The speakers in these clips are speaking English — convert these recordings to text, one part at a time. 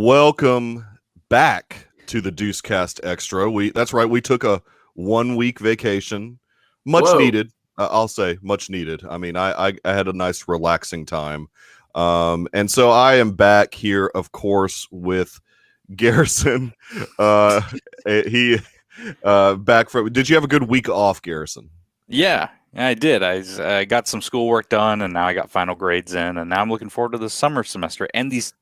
Welcome back to the Deucecast Extra. That's right. We took a 1 week vacation, much needed. I'll say much needed. I mean, I had a nice relaxing time. And so I am back here, of course, with Garrison. He back from. Did you have a good week off, Garrison? Yeah, I did. I got some schoolwork done, and now I got final grades in, and now I'm looking forward to the summer semester and these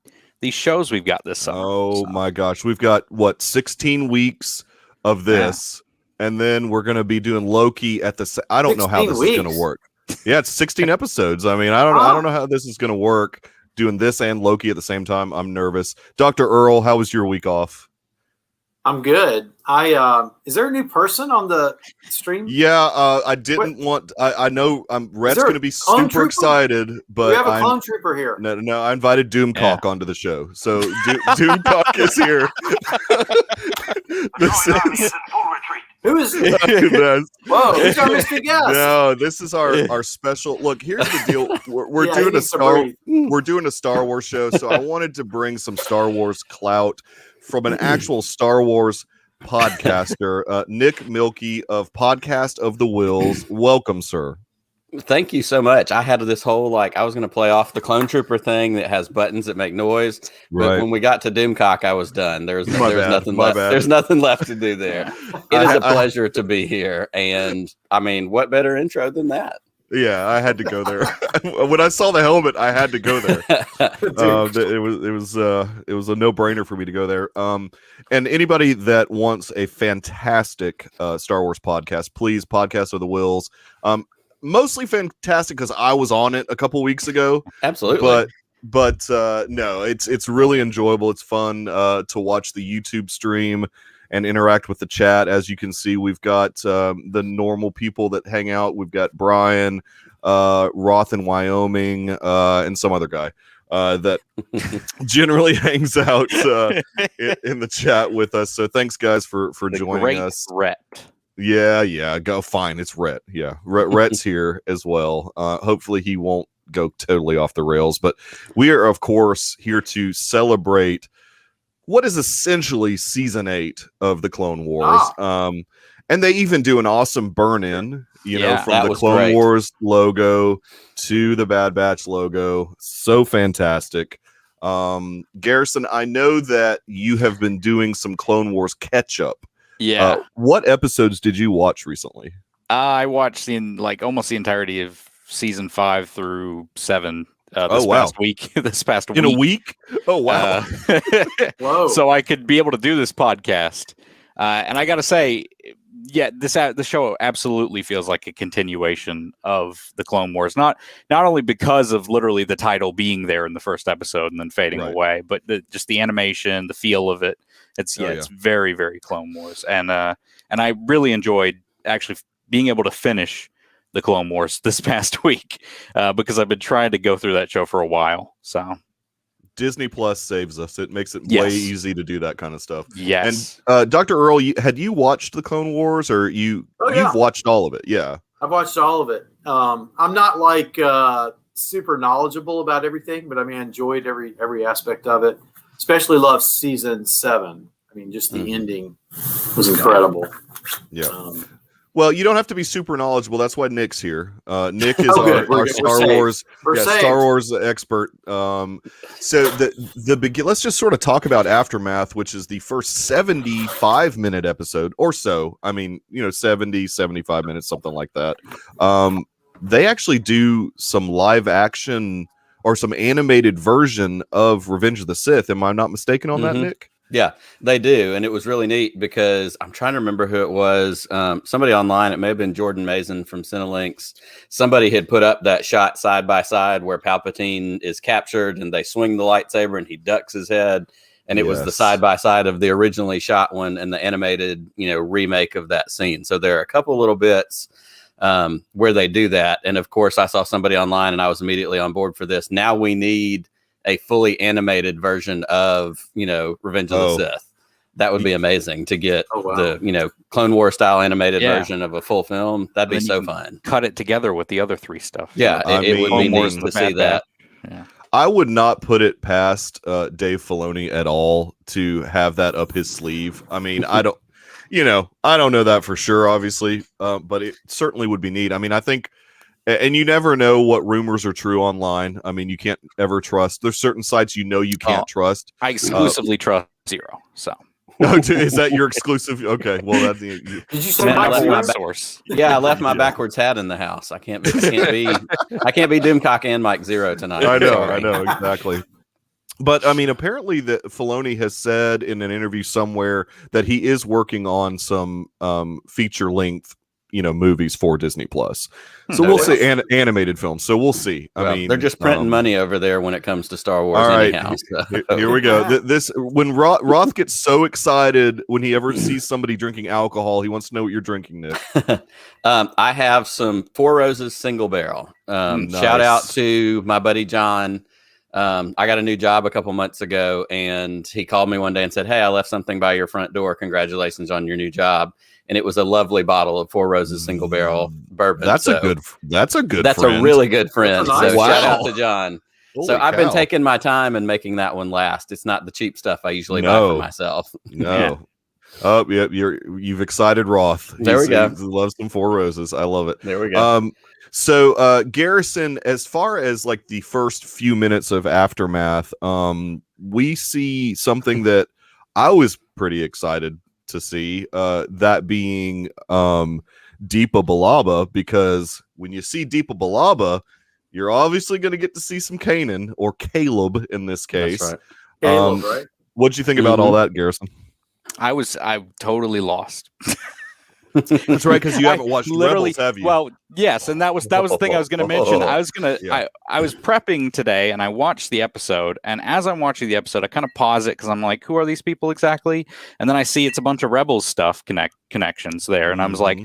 shows we've got this summer. Oh my gosh, we've got 16 weeks of this, and then we're gonna be doing Loki at the. I don't know how this is gonna work. Yeah, it's 16 episodes. I mean, I don't know how this is gonna work. Doing this and Loki at the same time, I'm nervous. Dr. Earl, how was your week off? I'm good. Is there a new person on the stream? Yeah, I didn't want. I know Rhett's going to be super excited, but we have a clone trooper here. No, I invited Doomcock onto the show, so Doomcock is here. Who is it? Whoa, who's our mystery guest? No, this is our special. Look, here's the deal. We're doing a Star Wars show, so I wanted to bring some Star Wars clout from an actual Star Wars podcaster, Nick Milky of Podcast of the Wills. Welcome, sir. Thank you so much. I had this whole I was going to play off the clone trooper thing that has buttons that make noise, but when we got to Doomcock, I was done. There's nothing left. There's nothing left to do there. It is a pleasure to be here, and I mean, what better intro than that? Yeah, I had to go there. When I saw the helmet, I had to go there. It was a no-brainer for me to go there. And anybody that wants a fantastic Star Wars podcast, please, Podcast of the Wills. Mostly fantastic because I was on it a couple weeks ago. Absolutely. But no, it's really enjoyable. It's fun to watch the YouTube stream and interact with the chat. As you can see, we've got the normal people that hang out. We've got Brian, Roth in Wyoming, and some other guy that generally hangs out in the chat with us. So thanks, guys, for joining us. Rhett. Yeah, go fine. It's Rhett. Yeah, Rhett's here as well. Hopefully he won't go totally off the rails. But we are, of course, here to celebrate what is essentially season 8 of the Clone Wars. And they even do an awesome burn-in, from the Clone Wars logo to the Bad Batch logo. So fantastic. Garrison, I know that you have been doing some Clone Wars catch-up. Yeah. What episodes did you watch recently? I watched almost the entirety of season 5 through 7. This past week. In a week? Oh, wow. Whoa. So I could be able to do this podcast. And I got to say, the show absolutely feels like a continuation of the Clone Wars. Not only because of literally the title being there in the first episode and then fading away, but just the animation, the feel of it. It's very, very Clone Wars. And I really enjoyed actually being able to finish the Clone Wars this past week because I've been trying to go through that show for a while. So Disney Plus saves us. It makes it way easy to do that kind of stuff. Yes. And Dr. Earl, had you watched the Clone Wars, or you've watched all of it? Yeah, I've watched all of it. I'm not super knowledgeable about everything, but I mean, I enjoyed every aspect of it. Especially love season 7. I mean, just the ending was incredible. Yeah. Well, you don't have to be super knowledgeable. That's why Nick's here. Nick is our Star Wars expert. So let's just sort of talk about Aftermath, which is the first 75-minute episode or so. I mean, 70, 75 minutes, something like that. They actually do some live action or some animated version of Revenge of the Sith. Am I not mistaken on that, Nick? Yeah, they do. And it was really neat because I'm trying to remember who it was. Somebody online, it may have been Jordan Mason from Cinelinx. Somebody had put up that shot side by side where Palpatine is captured and they swing the lightsaber and he ducks his head. And it was the side by side of the originally shot one and the animated, remake of that scene. So there are a couple little bits where they do that. And of course, I saw somebody online and I was immediately on board for this. Now we need a fully animated version of, Revenge of the Sith. That would be amazing to get the, Clone War style animated version of a full film. That'd be so fun. Cut it together with the other 3 stuff. Yeah, it would be neat to see that. Yeah. I would not put it past Dave Filoni at all to have that up his sleeve. I mean, I don't know that for sure, obviously, but it certainly would be neat. I mean, I think, and you never know what rumors are true online. I mean, you can't ever trust. There's certain sites you can't trust. I exclusively trust Zero. So. Is that your exclusive? Okay, well, that's Did you say Man, I Mike left Zero? my source. Yeah, I left my backwards hat in the house. I can't be Doomcock and Mike Zero tonight. I know, Sorry. exactly. But I mean, apparently, that Filoni has said in an interview somewhere that he is working on some feature length, movies for Disney Plus. So we'll see, animated films. So we'll see. I mean, they're just printing money over there when it comes to Star Wars. All right, anyhow, here we go. This when Roth gets so excited when he ever sees somebody drinking alcohol, he wants to know what you're drinking, Nick. I have some Four Roses single barrel. Nice. Shout out to my buddy John. I got a new job a couple months ago, and he called me one day and said, "Hey, I left something by your front door. Congratulations on your new job." And it was a lovely bottle of Four Roses single barrel bourbon. That's a good friend. A really good friend. Nice. So Wow. shout out to John. Holy so I've been cow. taking my time and making that one last. It's not the cheap stuff I usually buy for myself. No. Yeah. Oh, yeah, you've excited Roth. There we go. He loves some Four Roses. I love it. There we go. So Garrison, as far as like the first few minutes of Aftermath, we see something that I was pretty excited to see, that being Deepa Balaba, because when you see Deepa Balaba, you're obviously going to get to see some Kanan, or Caleb in this case. That's right. Caleb, right? What'd you think about all that, Garrison? I totally lost. That's right, because you haven't watched Rebels, have you? Well, yes, and that was the thing I was going to mention. I was prepping today, and I watched the episode. And as I'm watching the episode, I kind of pause it because I'm like, "Who are these people exactly?" And then I see it's a bunch of Rebels stuff connections there, and I was like,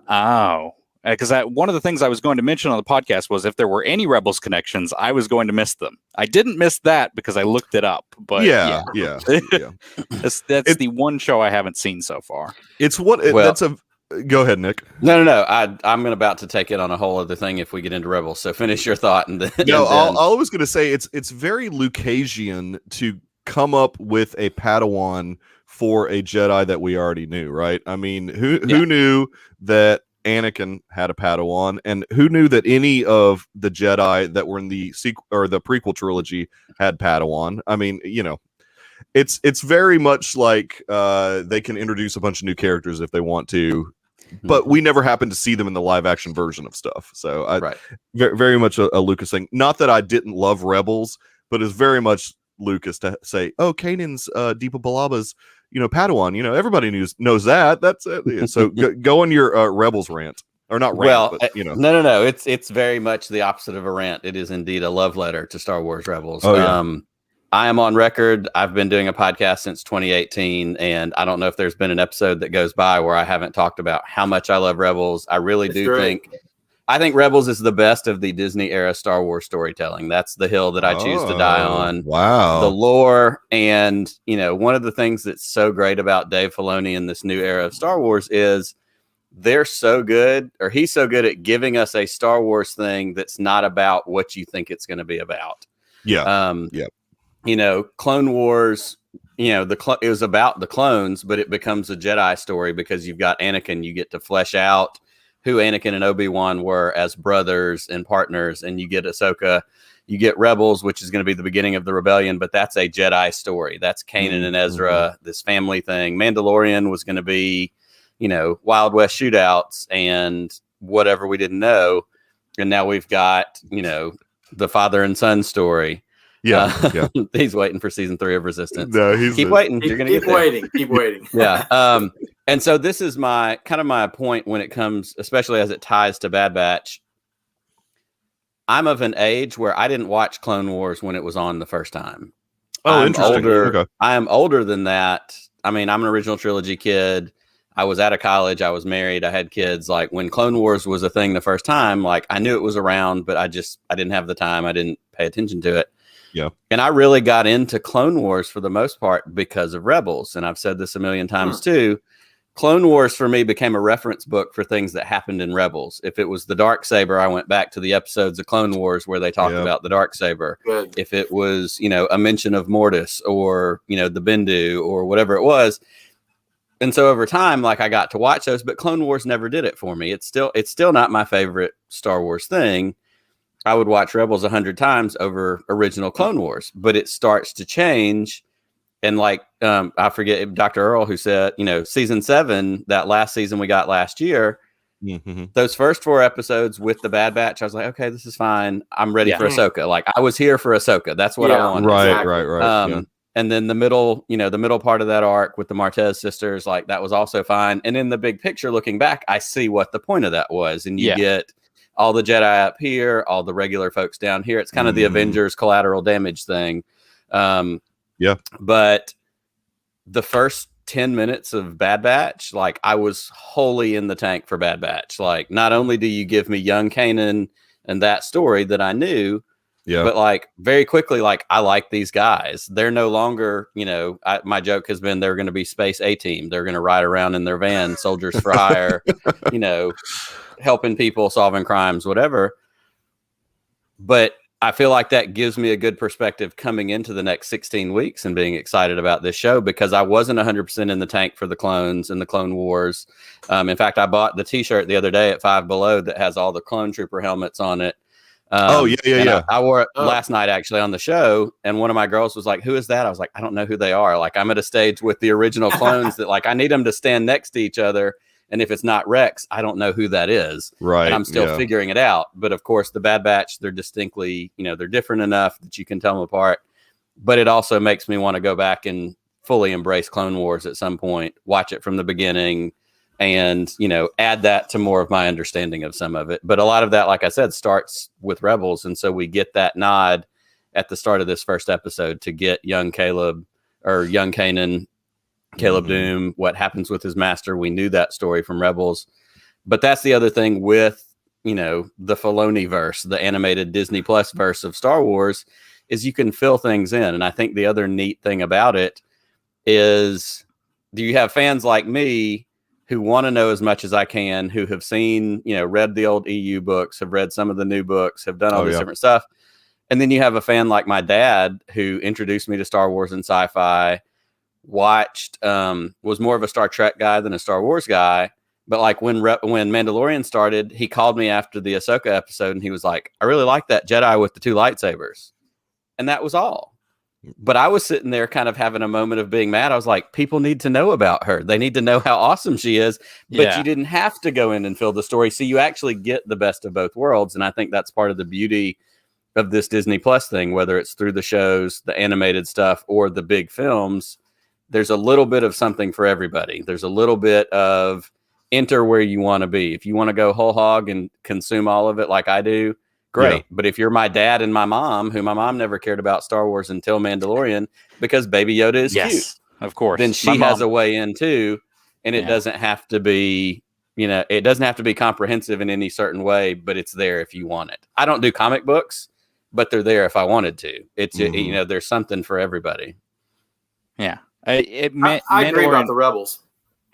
"Oh." Because one of the things I was going to mention on the podcast was if there were any Rebels connections, I was going to miss them. I didn't miss that because I looked it up. But yeah. that's the one show I haven't seen so far. Go ahead, Nick. No. I'm about to take it on a whole other thing if we get into Rebels. So finish your thought. And then, I was going to say it's very Lucasian to come up with a Padawan for a Jedi that we already knew, right? I mean, who knew that Anakin had a Padawan, and who knew that any of the Jedi that were in the sequel or the prequel trilogy had Padawan? I mean, it's very much like they can introduce a bunch of new characters if they want to, but we never happen to see them in the live action version of stuff. So very, very much a Lucas thing. Not that I didn't love Rebels, but it's very much Lucas to say, "Oh, Kanan's Deepa Balaba's Padawan." Everybody knows that. That's it. So go on your Rebels rant, or not rant, but No. It's very much the opposite of a rant. It is indeed a love letter to Star Wars Rebels. Oh, yeah. I am on record. I've been doing a podcast since 2018, and I don't know if there's been an episode that goes by where I haven't talked about how much I love Rebels. I really I think Rebels is the best of the Disney era Star Wars storytelling. That's the hill that I choose to die on. Wow. The lore, and one of the things that's so great about Dave Filoni in this new era of Star Wars is he's so good at giving us a Star Wars thing that's not about what you think it's going to be about. Yeah. Clone Wars, it was about the clones, but it becomes a Jedi story because you've got Anakin. You get to flesh out who Anakin and Obi-Wan were as brothers and partners, and you get Ahsoka. You get Rebels, which is going to be the beginning of the rebellion, but that's a Jedi story. That's Kanan and Ezra, this family thing. Mandalorian was going to be, Wild West shootouts and whatever we didn't know. And now we've got, the father and son story. Yeah. He's waiting for season 3 of Resistance. No, keep waiting. You're going to get there. Keep waiting. Yeah. And so this is my point when it comes, especially as it ties to Bad Batch. I'm of an age where I didn't watch Clone Wars when it was on the first time. Oh, interesting. Okay. I am older than that. I mean, I'm an original trilogy kid. I was out of college. I was married. I had kids. Like when Clone Wars was a thing the first time, like I knew it was around, but I didn't have the time. I didn't pay attention to it. Yeah. And I really got into Clone Wars for the most part because of Rebels. And I've said this a million times too. Clone Wars for me became a reference book for things that happened in Rebels. If it was the Darksaber, I went back to the episodes of Clone Wars where they talked about the Darksaber. Good. If it was, a mention of Mortis or, the Bendu or whatever it was. And so over time, like I got to watch those, but Clone Wars never did it for me. It's still not my favorite Star Wars thing. I would watch Rebels 100 times over original Clone Wars, but it starts to change. And like, I forget Dr. Earl who said, season 7, that last season we got last year, those first 4 episodes with the Bad Batch, I was like, okay, this is fine. I'm ready for Ahsoka. Like I was here for Ahsoka. That's what I wanted. Right. And then the middle part of that arc with the Martez sisters, like that was also fine. And in the big picture, looking back, I see what the point of that was. And you get all the Jedi up here, all the regular folks down here. It's kind of the Avengers collateral damage thing. But the first 10 minutes of Bad Batch, like I was wholly in the tank for Bad Batch. Like not only do you give me young Kanan and that story that I knew, but like very quickly, like I like these guys. They're no longer, my joke has been they're going to be Space A-Team. They're going to ride around in their van, soldiers for hire, helping people, solving crimes, whatever. But I feel like that gives me a good perspective coming into the next 16 weeks and being excited about this show because I wasn't 100% in the tank for the clones and the Clone Wars. In fact, I bought the t-shirt the other day at Five Below that has all the clone trooper helmets on it. I wore it last night actually on the show, and one of my girls was like, "Who is that?" I was like, "I don't know who they are." Like I'm at a stage with the original clones that like I need them to stand next to each other, and if it's not Rex, I don't know who that is. Right. And I'm still figuring it out. But of course, the Bad Batch, they're distinctly, they're different enough that you can tell them apart. But it also makes me want to go back and fully embrace Clone Wars at some point, watch it from the beginning, and add that to more of my understanding of some of it. But a lot of that, like I said, starts with Rebels, and so we get that nod at the start of this first episode to get young Caleb or young Kanan, Caleb Doom, what happens with his master. We knew that story from Rebels, but that's the other thing with the Filoni verse, the animated Disney Plus verse of Star Wars, is you can fill things in. And I think the other neat thing about it is, do you have fans like me who want to know as much as I can, who have seen, read the old EU books, have read some of the new books, have done all this different stuff. And then you have a fan like my dad who introduced me to Star Wars and sci-fi, watched, was more of a Star Trek guy than a Star Wars guy. But like when Mandalorian started, he called me after the Ahsoka episode and he was like, "I really like that Jedi with the 2 lightsabers." And that was all. But I was sitting there kind of having a moment of being mad. I was like, people need to know about her. They need to know how awesome she is. But you didn't have to go in and fill the story. So you actually get the best of both worlds. And I think that's part of the beauty of this Disney Plus thing, whether it's through the shows, the animated stuff, or the big films. There's a little bit of something for everybody. There's a little bit of enter where you want to be. If you want to go whole hog and consume all of it like I do, great. Yeah. But if you're my dad and my mom, who my mom never cared about Star Wars until Mandalorian because Baby Yoda is cute, of course, then she has a way in too. And it doesn't have to be, it doesn't have to be comprehensive in any certain way, but it's there if you want it. I don't do comic books, but they're there if I wanted to. It's, there's something for everybody. Yeah. I agree about the Rebels.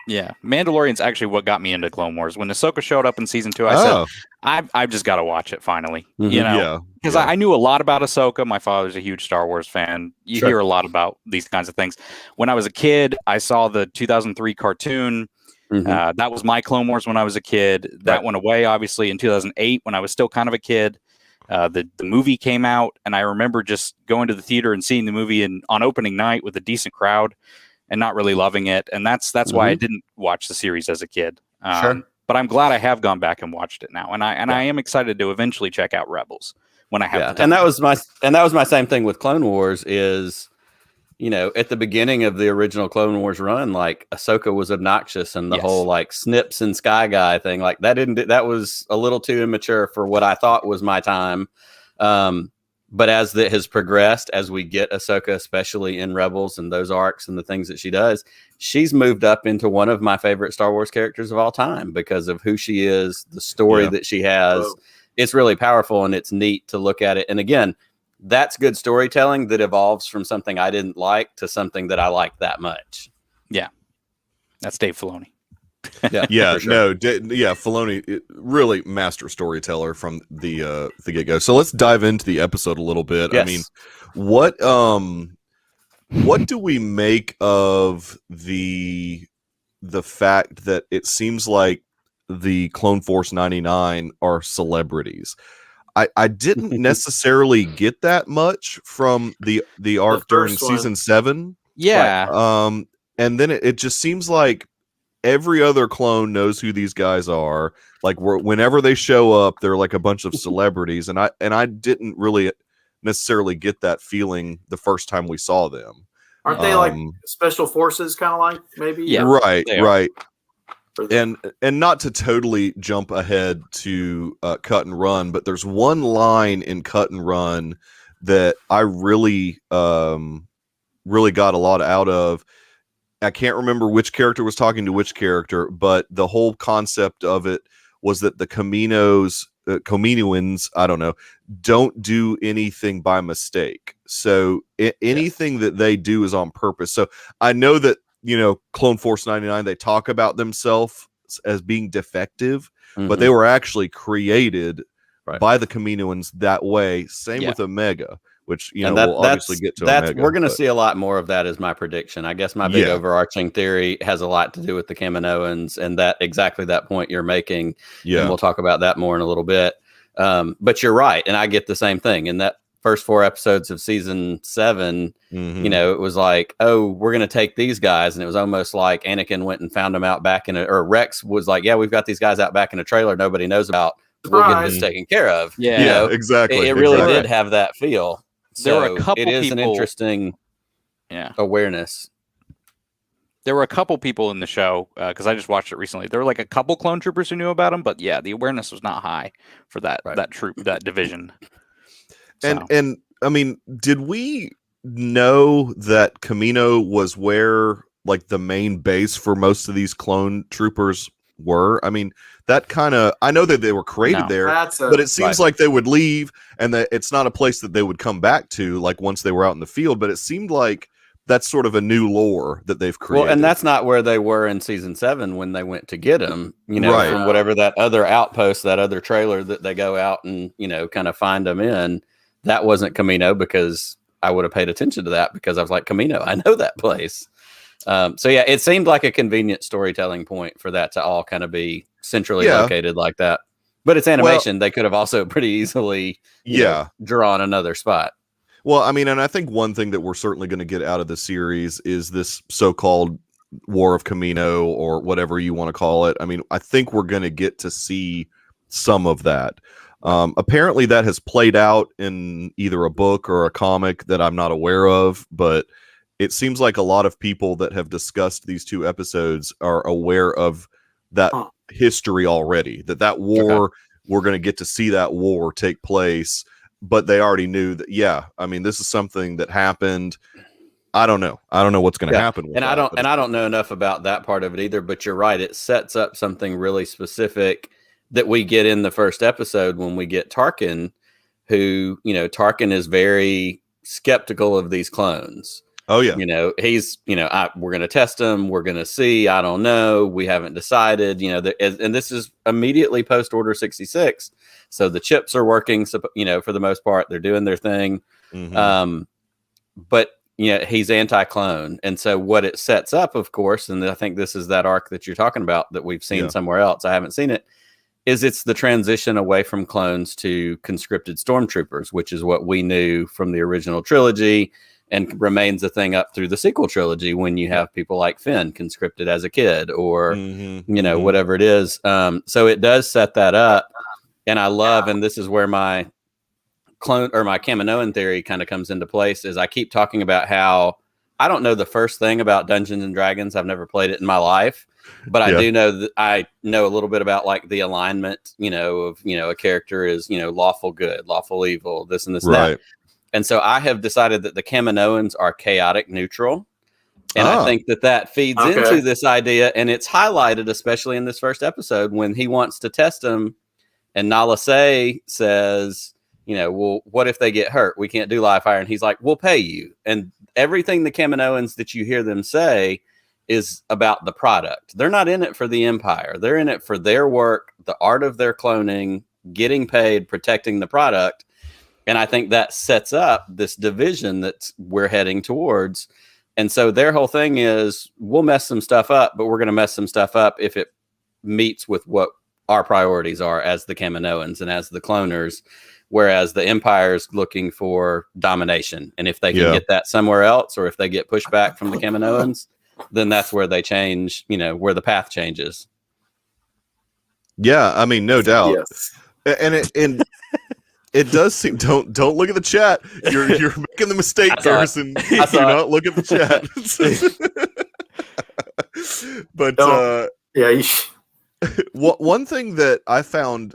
Yeah, Mandalorian's actually what got me into Clone Wars. When Ahsoka showed up in season 2, I said, I've just got to watch it finally. Because I knew a lot about Ahsoka. My father's a huge Star Wars fan. You hear a lot about these kinds of things. When I was a kid, I saw the 2003 cartoon. That was my Clone Wars when I was a kid. That went away, obviously, in 2008 when I was still kind of a kid. The movie came out, and I remember just going to the theater and seeing the movie on opening night with a decent crowd and not really loving it. And that's why I didn't watch the series as a kid. But I'm glad I have gone back and watched it now. And I am excited to eventually check out Rebels when I have the time. And that was my same thing with Clone Wars is, at the beginning of the original Clone Wars run, like Ahsoka was obnoxious and the whole like Snips and Sky Guy thing, like that was a little too immature for what I thought was my time. But as that has progressed, as we get Ahsoka, especially in Rebels and those arcs and the things that she does, she's moved up into one of my favorite Star Wars characters of all time because of who she is, the story that she has. It's really powerful and it's neat to look at it. And again, that's good storytelling that evolves from something I didn't like to something that I like that much. Yeah. That's Dave Filoni. Yeah, for sure. no, Filoni, really master storyteller from the get go. So let's dive into the episode a little bit. Yes. I mean, what do we make of the fact that it seems like the Clone Force 99 are celebrities? I didn't necessarily get that much from the arc during first one. season 7. Yeah. And then it just seems like every other clone knows who these guys are. Like whenever they show up, they're like a bunch of celebrities, and I didn't really necessarily get that feeling the first time we saw them. Aren't they like special forces, kind of like maybe? Yeah, right. For them. And not to totally jump ahead to Cut and Run, but there's one line in Cut and Run that I really really got a lot out of. I can't remember which character was talking to which character, but the whole concept of it was that the Kaminoans, I don't know, don't do anything by mistake. So anything that they do is on purpose. So I know that, Clone Force 99, they talk about themselves as being defective, but they were actually created by the Kaminoans that way. Same with Omega, which we'll obviously get to. Omega, we're going to see a lot more of that, is my prediction. I guess my big overarching theory has a lot to do with the Kaminoans and that exactly that point you're making. And we'll talk about that more in a little bit. But you're right, and I get the same thing. In that first 4 episodes of season 7, it was like, oh, we're going to take these guys, and it was almost like Anakin went and found them out back or Rex was like, yeah, we've got these guys out back in a trailer nobody knows about. We'll get this taken care of. Yeah, exactly. It really did have that feel. There were a couple it is people, an interesting awareness. There were a couple people in the show, because I just watched it recently. There were like a couple clone troopers who knew about him, but the awareness was not high for that troop, that division. And I mean, did we know that Kamino was where like the main base for most of these clone troopers were? I mean, that kind of, I know that they were created there, but it seems like they would leave and that it's not a place that they would come back to like once they were out in the field, but it seemed like that's sort of a new lore that they've created. Well, and that's not where they were in season 7 when they went to get him, from whatever that other outpost, that other trailer that they go out and, kind of find them in. That wasn't Kamino, because I would have paid attention to that because I was like, Kamino, I know that place. It seemed like a convenient storytelling point for that to all kind of be centrally located like that. But it's animation. They could have also pretty easily drawn another spot. Well, I mean, and I think one thing that we're certainly going to get out of the series is this so-called War of Kamino, or whatever you want to call it. I mean, I think we're going to get to see some of that. Apparently that has played out in either a book or a comic that I'm not aware of, but it seems like a lot of people that have discussed these 2 episodes are aware of that history already, that war, we're going to get to see that war take place, but they already knew that, I mean, this is something that happened. I don't know what's going to happen with I don't know enough about that part of it either, but you're right. It sets up something really specific that we get in the first episode when we get Tarkin, who, Tarkin is very skeptical of these clones. Oh yeah. He's, we're going to test them. We're going to see. I don't know. We haven't decided, and this is immediately post Order 66. So the chips are working, for the most part, they're doing their thing. But he's anti-clone. And so what it sets up, of course, and I think this is that arc that you're talking about that we've seen somewhere else. I haven't seen it. It's the transition away from clones to conscripted stormtroopers, which is what we knew from the original trilogy and remains a thing up through the sequel trilogy when you have people like Finn conscripted as a kid or, whatever it is. So it does set that up. And I love, and this is where my clone or my Kaminoan theory kind of comes into place, is I keep talking about how I don't know the first thing about Dungeons and Dragons. I've never played it in my life. But I do know that I know a little bit about like the alignment, of, a character is, lawful good, lawful evil, this and this and that. And so I have decided that the Kaminoans are chaotic neutral. And I think that feeds into this idea. And it's highlighted, especially in this first episode, when he wants to test them. And Nala Se says, well, what if they get hurt? We can't do live fire. And he's like, we'll pay you. And everything the Kaminoans that you hear them say is about the product. They're not in it for the Empire. They're in it for their work, the art of their cloning, getting paid, protecting the product. And I think that sets up this division that we're heading towards. And so their whole thing is, we'll mess some stuff up, but we're going to mess some stuff up if it meets with what our priorities are as the Kaminoans and as the cloners. Whereas the Empire's looking for domination. And if they can get that somewhere else, or if they get pushback from the Kaminoans, then that's where they change, where the path changes. Yeah, I mean, no doubt. Yes. And it does seem, don't look at the chat. You're making the mistake, Garrison. Do not look at the chat. But one thing that I found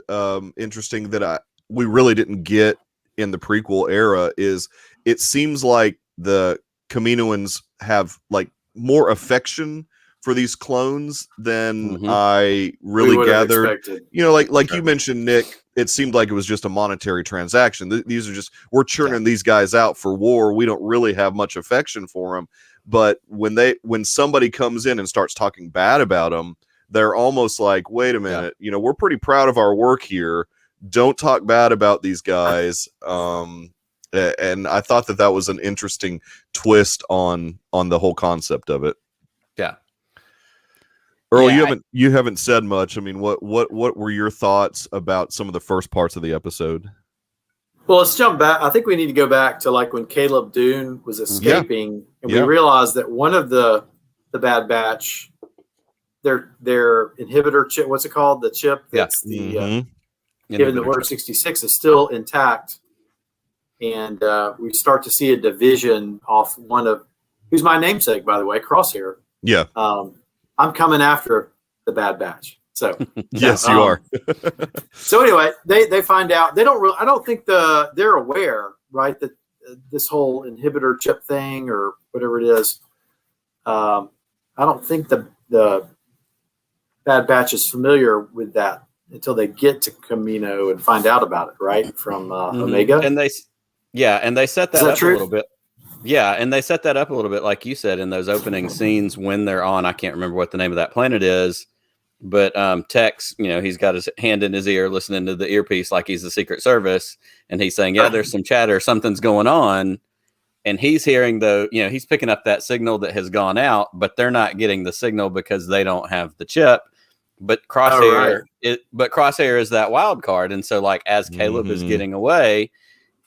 interesting that we really didn't get in the prequel era is it seems like the Kaminoans have like more affection for these clones than I really gathered. Like you mentioned, Nick, it seemed like it was just a monetary transaction. These are just, we're churning these guys out for war. We don't really have much affection for them. But when somebody comes in and starts talking bad about them, they're almost like, wait a minute, we're pretty proud of our work here. Don't talk bad about these guys. And I thought that was an interesting twist on the whole concept of it. Yeah. Earl, you haven't said much. I mean, what were your thoughts about some of the first parts of the episode? Well, let's jump back. I think we need to go back to like when Caleb Dune was escaping, and we realized that one of the Bad Batch, their inhibitor chip, what's it called? The chip that's given the Order 66 is still intact. And we start to see a division off one of, who's my namesake, by the way, Crosshair. Yeah. I'm coming after the Bad Batch. So yes, you are. So anyway, they find out. They don't really. I don't think they're aware, right, that this whole inhibitor chip thing or whatever it is. I don't think the Bad Batch is familiar with that until they get to Kamino and find out about it, right, from Omega. And they set that up a little bit. Yeah, and they set that up a little bit, like you said, in those opening scenes when they're on. I can't remember what the name of that planet is, but Tex, he's got his hand in his ear, listening to the earpiece like he's the Secret Service, and he's saying, "Yeah, there's some chatter, something's going on," and he's hearing he's picking up that signal that has gone out, but they're not getting the signal because they don't have the chip. But Crosshair, Crosshair is that wild card, and so like as Caleb is getting away.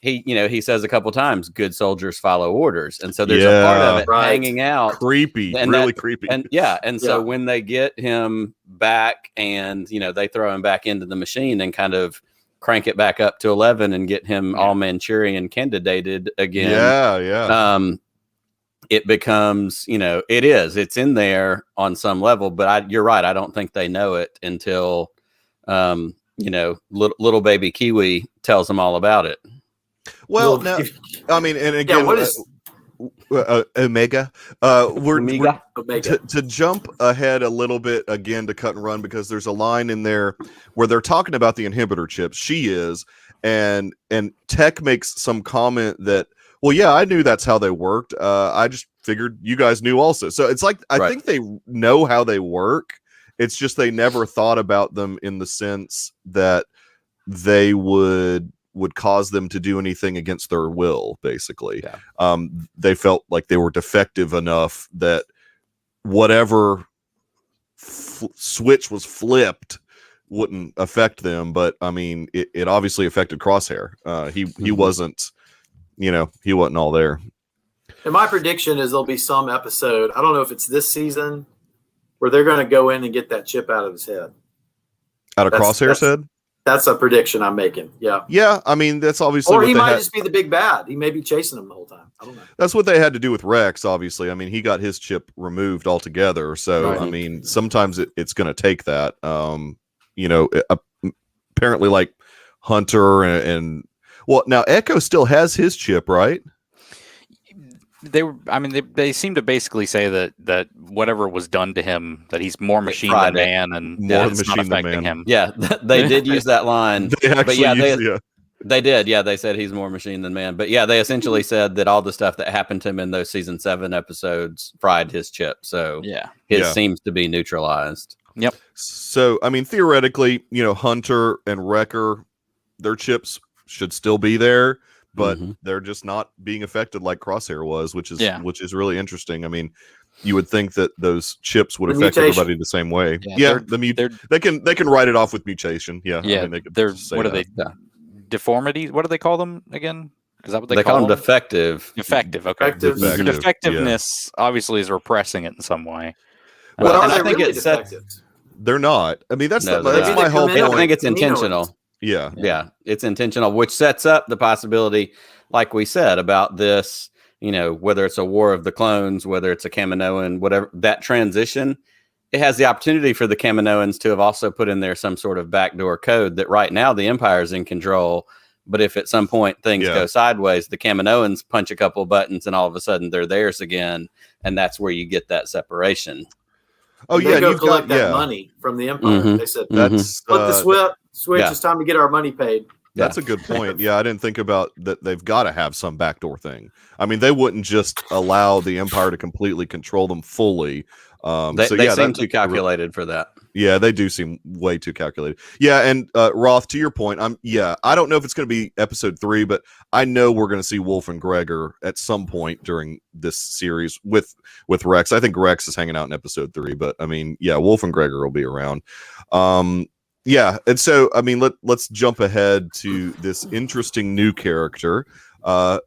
He says a couple times, "Good soldiers follow orders," and so there's a part of it hanging out, creepy, and really creepy. And so when they get him back, and they throw him back into the machine and kind of crank it back up to 11 and get him all Manchurian candidated again. It becomes, it's in there on some level, but you're right. I don't think they know it until, little baby Kiwi tells them all about it. Well, now, I mean, and again, what is Omega? Omega. To jump ahead a little bit again to cut and run, because there's a line in there where they're talking about the inhibitor chips. She is, and Tech makes some comment that, well, yeah, I knew that's how they worked. I just figured you guys knew also. So it's like I think they know how they work. It's just they never thought about them in the sense that they would cause them to do anything against their will, basically. They felt like they were defective enough that whatever switch was flipped wouldn't affect them. But I mean, it obviously affected Crosshair. He wasn't, he wasn't all there. And my prediction is there'll be some episode, I don't know if it's this season, where they're going to go in and get that chip out of his head. Out of Crosshair's head? That's a prediction I'm making. Yeah. Yeah. I mean, that's obviously. Or he might just be the big bad. He may be chasing him the whole time. I don't know. That's what they had to do with Rex, obviously. I mean, he got his chip removed altogether. So, I mean, sometimes it's going to take that. Apparently, like Hunter and well, now Echo still has his chip, right? They seem to basically say that whatever was done to him, that he's more machine than man, and more it's machine not than affecting man. him. Yeah, they did use that line. They did, yeah. They said he's more machine than man, but yeah, they essentially said that all the stuff that happened to him in those season 7 episodes fried his chip. So his seems to be neutralized. Yep. So I mean, theoretically, Hunter and Wrecker, their chips should still be there, but they're just not being affected like Crosshair was, which is really interesting. I mean, you would think that those chips would affect everybody the same way. They can write it off with mutation. Yeah. Yeah. I mean, they're what are they? Deformities? What do they call them again? Is that what they call them? Defective. Defective. Okay. Defectiveness obviously is repressing it in some way. Well, I think it's defective. They're not. I mean, that's my whole point. I think it's intentional. Yeah. It's intentional, which sets up the possibility, like we said, about this, whether it's a War of the Clones, whether it's a Kaminoan, whatever, that transition, it has the opportunity for the Kaminoans to have also put in there some sort of backdoor code that right now the Empire is in control. But if at some point things go sideways, the Kaminoans punch a couple buttons and all of a sudden they're theirs again. And that's where you get that separation. Oh, yeah. Go collect that money from the Empire. They said, that's flip the switch. It's time to get our money paid. That's a good point. Yeah, I didn't think about that. They've got to have some backdoor thing. I mean, they wouldn't just allow the Empire to completely control them fully. They seem too calculated for that. Yeah, they do seem way too calculated. Yeah, and Roth, to your point, I don't know if it's going to be episode 3, but I know we're going to see Wolf and Gregor at some point during this series with Rex. I think Rex is hanging out in episode 3, but I mean, yeah, Wolf and Gregor will be around. Yeah, and so I mean, let's jump ahead to this interesting new character.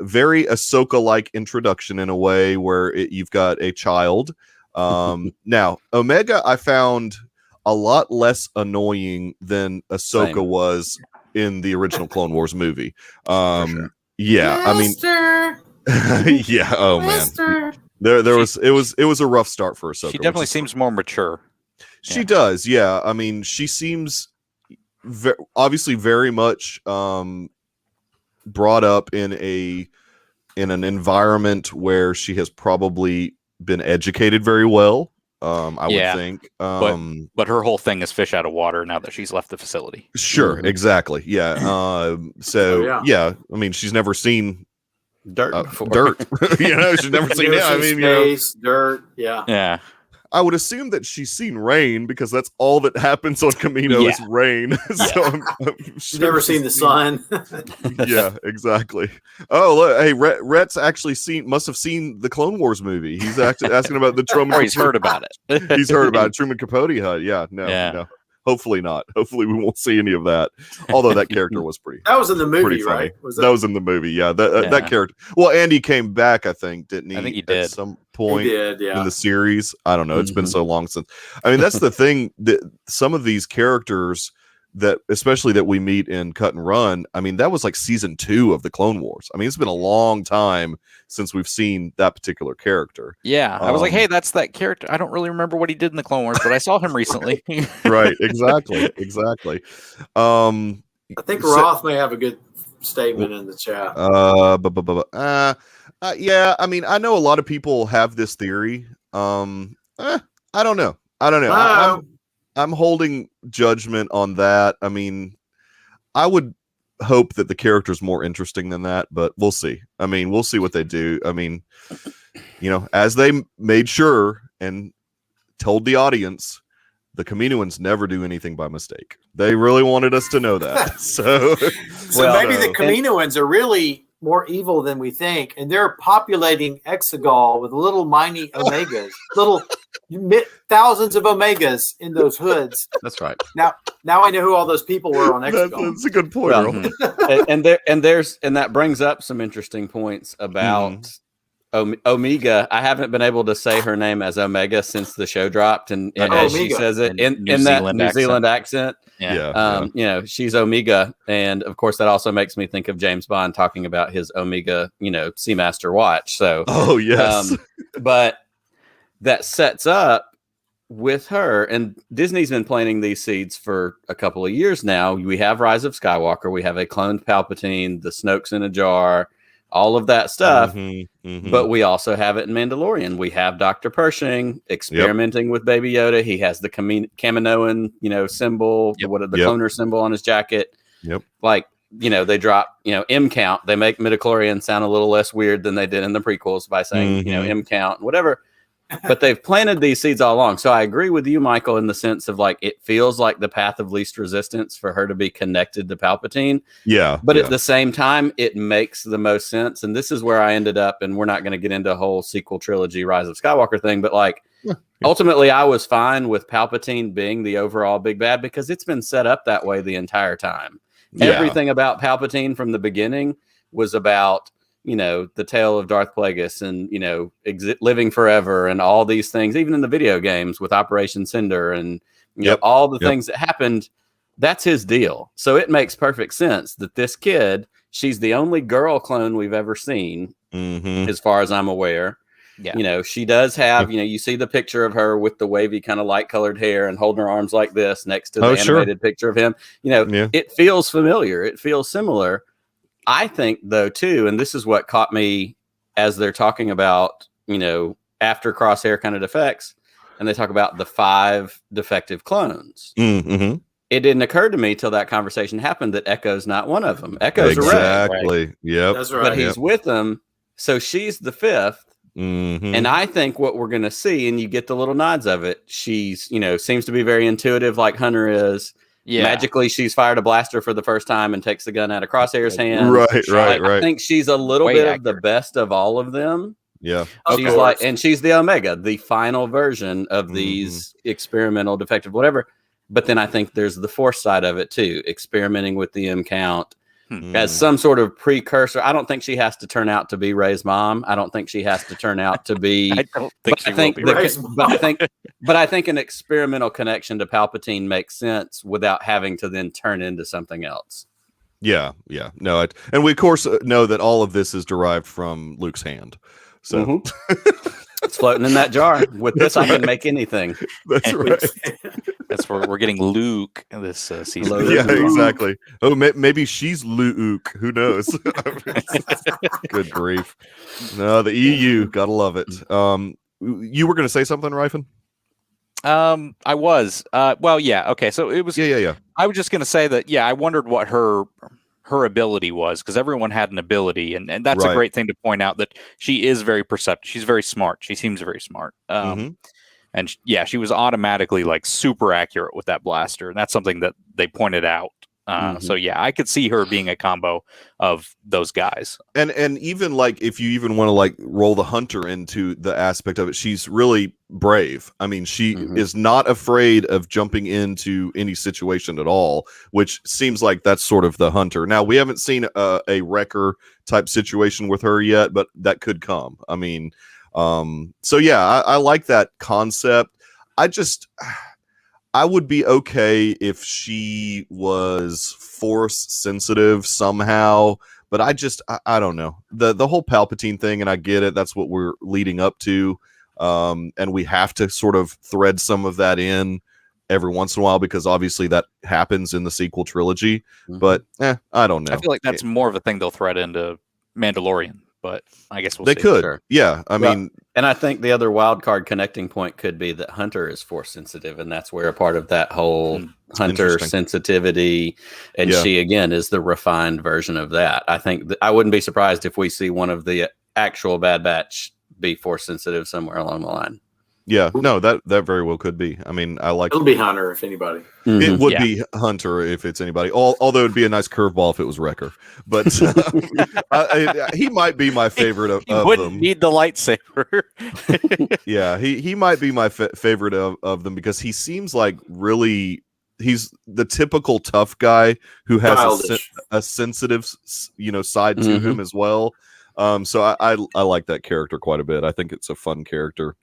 Very Ahsoka-like introduction in a way where you've got a child. Now, Omega, I found a lot less annoying than Ahsoka was in the original Clone Wars movie. Yeah, Master! I mean, yeah. Oh man, it was a rough start for Ahsoka. She definitely seems more mature. She does, yeah. I mean, she seems obviously very much brought up in an environment where she has probably been educated very well. I would think. But her whole thing is fish out of water now that she's left the facility. Sure, exactly. Yeah. I mean, she's never seen dirt before. Dirt. She's never seen it. I mean, space, dirt. Yeah. Yeah. I would assume that she's seen rain because that's all that happens on Kamino is rain. So she's never seen the sun. Yeah, exactly. Oh, look, hey, Rhett's actually must have seen the Clone Wars movie. He's actually asking about the Truman. He's heard about it. He's heard about it. Truman Capote hut. Yeah, no. Hopefully not. Hopefully we won't see any of that. Although that character was pretty. That was in the movie, right? That was in the movie. Yeah, that character. Well, Andy came back, I think, didn't he? I think he did at some point in the series. I don't know. It's been so long since. I mean, that's the thing. That some of these characters that, especially that we meet in Cut and Run. I mean, that was like season 2 of the Clone Wars. I mean, it's been a long time since we've seen that particular character. Yeah, I was like, hey, that's that character. I don't really remember what he did in the Clone Wars, but I saw him recently. Right, exactly. I think Roth may have a good statement in the chat. Yeah, I mean, I know a lot of people have this theory. I don't know. I'm holding judgment on that. I mean, I would hope that the character's more interesting than that, but we'll see. I mean, we'll see what they do. I mean, as they made sure and told the audience, the Kaminoans never do anything by mistake. They really wanted us to know that. So maybe the Kaminoans are really more evil than we think, and they're populating Exegol with little mini Omegas, thousands of Omegas in those hoods. That's right. Now I know who all those people were on Exegol. That's a good point. And that brings up some interesting points about Omega. I haven't been able to say her name as Omega since the show dropped, and as she says it in that New Zealand accent. She's Omega, and of course that also makes me think of James Bond talking about his Omega, Seamaster watch. So, but that sets up with her, and Disney's been planting these seeds for a couple of years now. We have Rise of Skywalker, we have a cloned Palpatine, the Snoke's in a jar, all of that stuff. But we also have it in Mandalorian. We have Dr. Pershing experimenting with Baby Yoda. He has the Kaminoan, symbol, the cloner symbol on his jacket. Yep. Like, they drop, M count. They make midichlorians sound a little less weird than they did in the prequels by saying, M count, whatever. But they've planted these seeds all along. So I agree with you, Michael, in the sense of like, it feels like the path of least resistance for her to be connected to Palpatine. Yeah. But at the same time, it makes the most sense. And this is where I ended up, and we're not going to get into a whole sequel trilogy, Rise of Skywalker thing, but like, ultimately, I was fine with Palpatine being the overall big bad because it's been set up that way the entire time. Yeah. Everything about Palpatine from the beginning was about, the tale of Darth Plagueis and, living forever and all these things, even in the video games with Operation Cinder and all the things that happened. That's his deal. So it makes perfect sense that this kid, she's the only girl clone we've ever seen, as far as I'm aware. Yeah. She does have, you see the picture of her with the wavy kind of light colored hair and holding her arms like this next to the animated picture of him. It feels familiar. It feels similar. I think, though, too, and this is what caught me as they're talking about, after Crosshair kind of defects, and they talk about the 5 defective clones. It didn't occur to me till that conversation happened that Echo's not one of them. Echo's exactly. Right? Yep. That's right. But he's with them. So she's the 5th. And I think what we're going to see, and you get the little nods of it, she's, seems to be very intuitive like Hunter is. Yeah. Magically, she's fired a blaster for the first time and takes the gun out of Crosshair's hand. Right. I think she's a little bit of the best of all of them. Yeah. She's and she's the Omega, the final version of these experimental defective, whatever. But then I think there's the Force side of it too, experimenting with the M count as some sort of precursor. I don't think she has to turn out to be Rey's mom. I don't think she has to turn out to be. I don't think she will be Rey's mom. But I think an experimental connection to Palpatine makes sense without having to then turn into something else. Yeah. No, and we of course know that all of this is derived from Luke's hand. So it's floating in that jar. With this, I can make anything. That's right. That's where we're getting Luke this season. Yeah, exactly. Oh, maybe she's Luke. Who knows? Good grief. No, the EU. Gotta love it. You were going to say something, Ryfin? I was. Well, yeah. Okay. So it was. Yeah. I was just going to say that. Yeah, I wondered what her ability was, because everyone had an ability, and that's a great thing to point out, that she is very perceptive. She's very smart. She seems very smart. And she was automatically like super accurate with that blaster, and that's something that they pointed out. So yeah, I could see her being a combo of those guys. And even like, if you even want to like roll the Hunter into the aspect of it, she's really brave. I mean, she is not afraid of jumping into any situation at all, which seems like that's sort of the Hunter. Now, we haven't seen a Wrecker type situation with her yet, but that could come. I mean, so yeah, I like that concept. I would be okay if she was Force sensitive somehow, but I don't know. The whole Palpatine thing, and I get it, that's what we're leading up to. And we have to sort of thread some of that in every once in a while, because obviously that happens in the sequel trilogy. But I don't know. I feel like that's more of a thing they'll thread into Mandalorian, but I guess we'll they see. could. Sure. Yeah. I mean, and I think the other wild card connecting point could be that Hunter is Force sensitive, and that's where a part of that whole Hunter sensitivity, and she again is the refined version of that. I think I wouldn't be surprised if we see one of the actual Bad Batch be Force sensitive somewhere along the line. Yeah, no, that very well could be. I mean, I like it'll be Hunter if anybody. It would be Hunter if it's anybody. Although it'd be a nice curveball if it was Wrecker. But he might be my favorite of wouldn't them. Need the lightsaber. Yeah, he might be my favorite of them, because he seems like really. He's the typical tough guy who has a sensitive, side to him as well. So I like that character quite a bit. I think it's a fun character.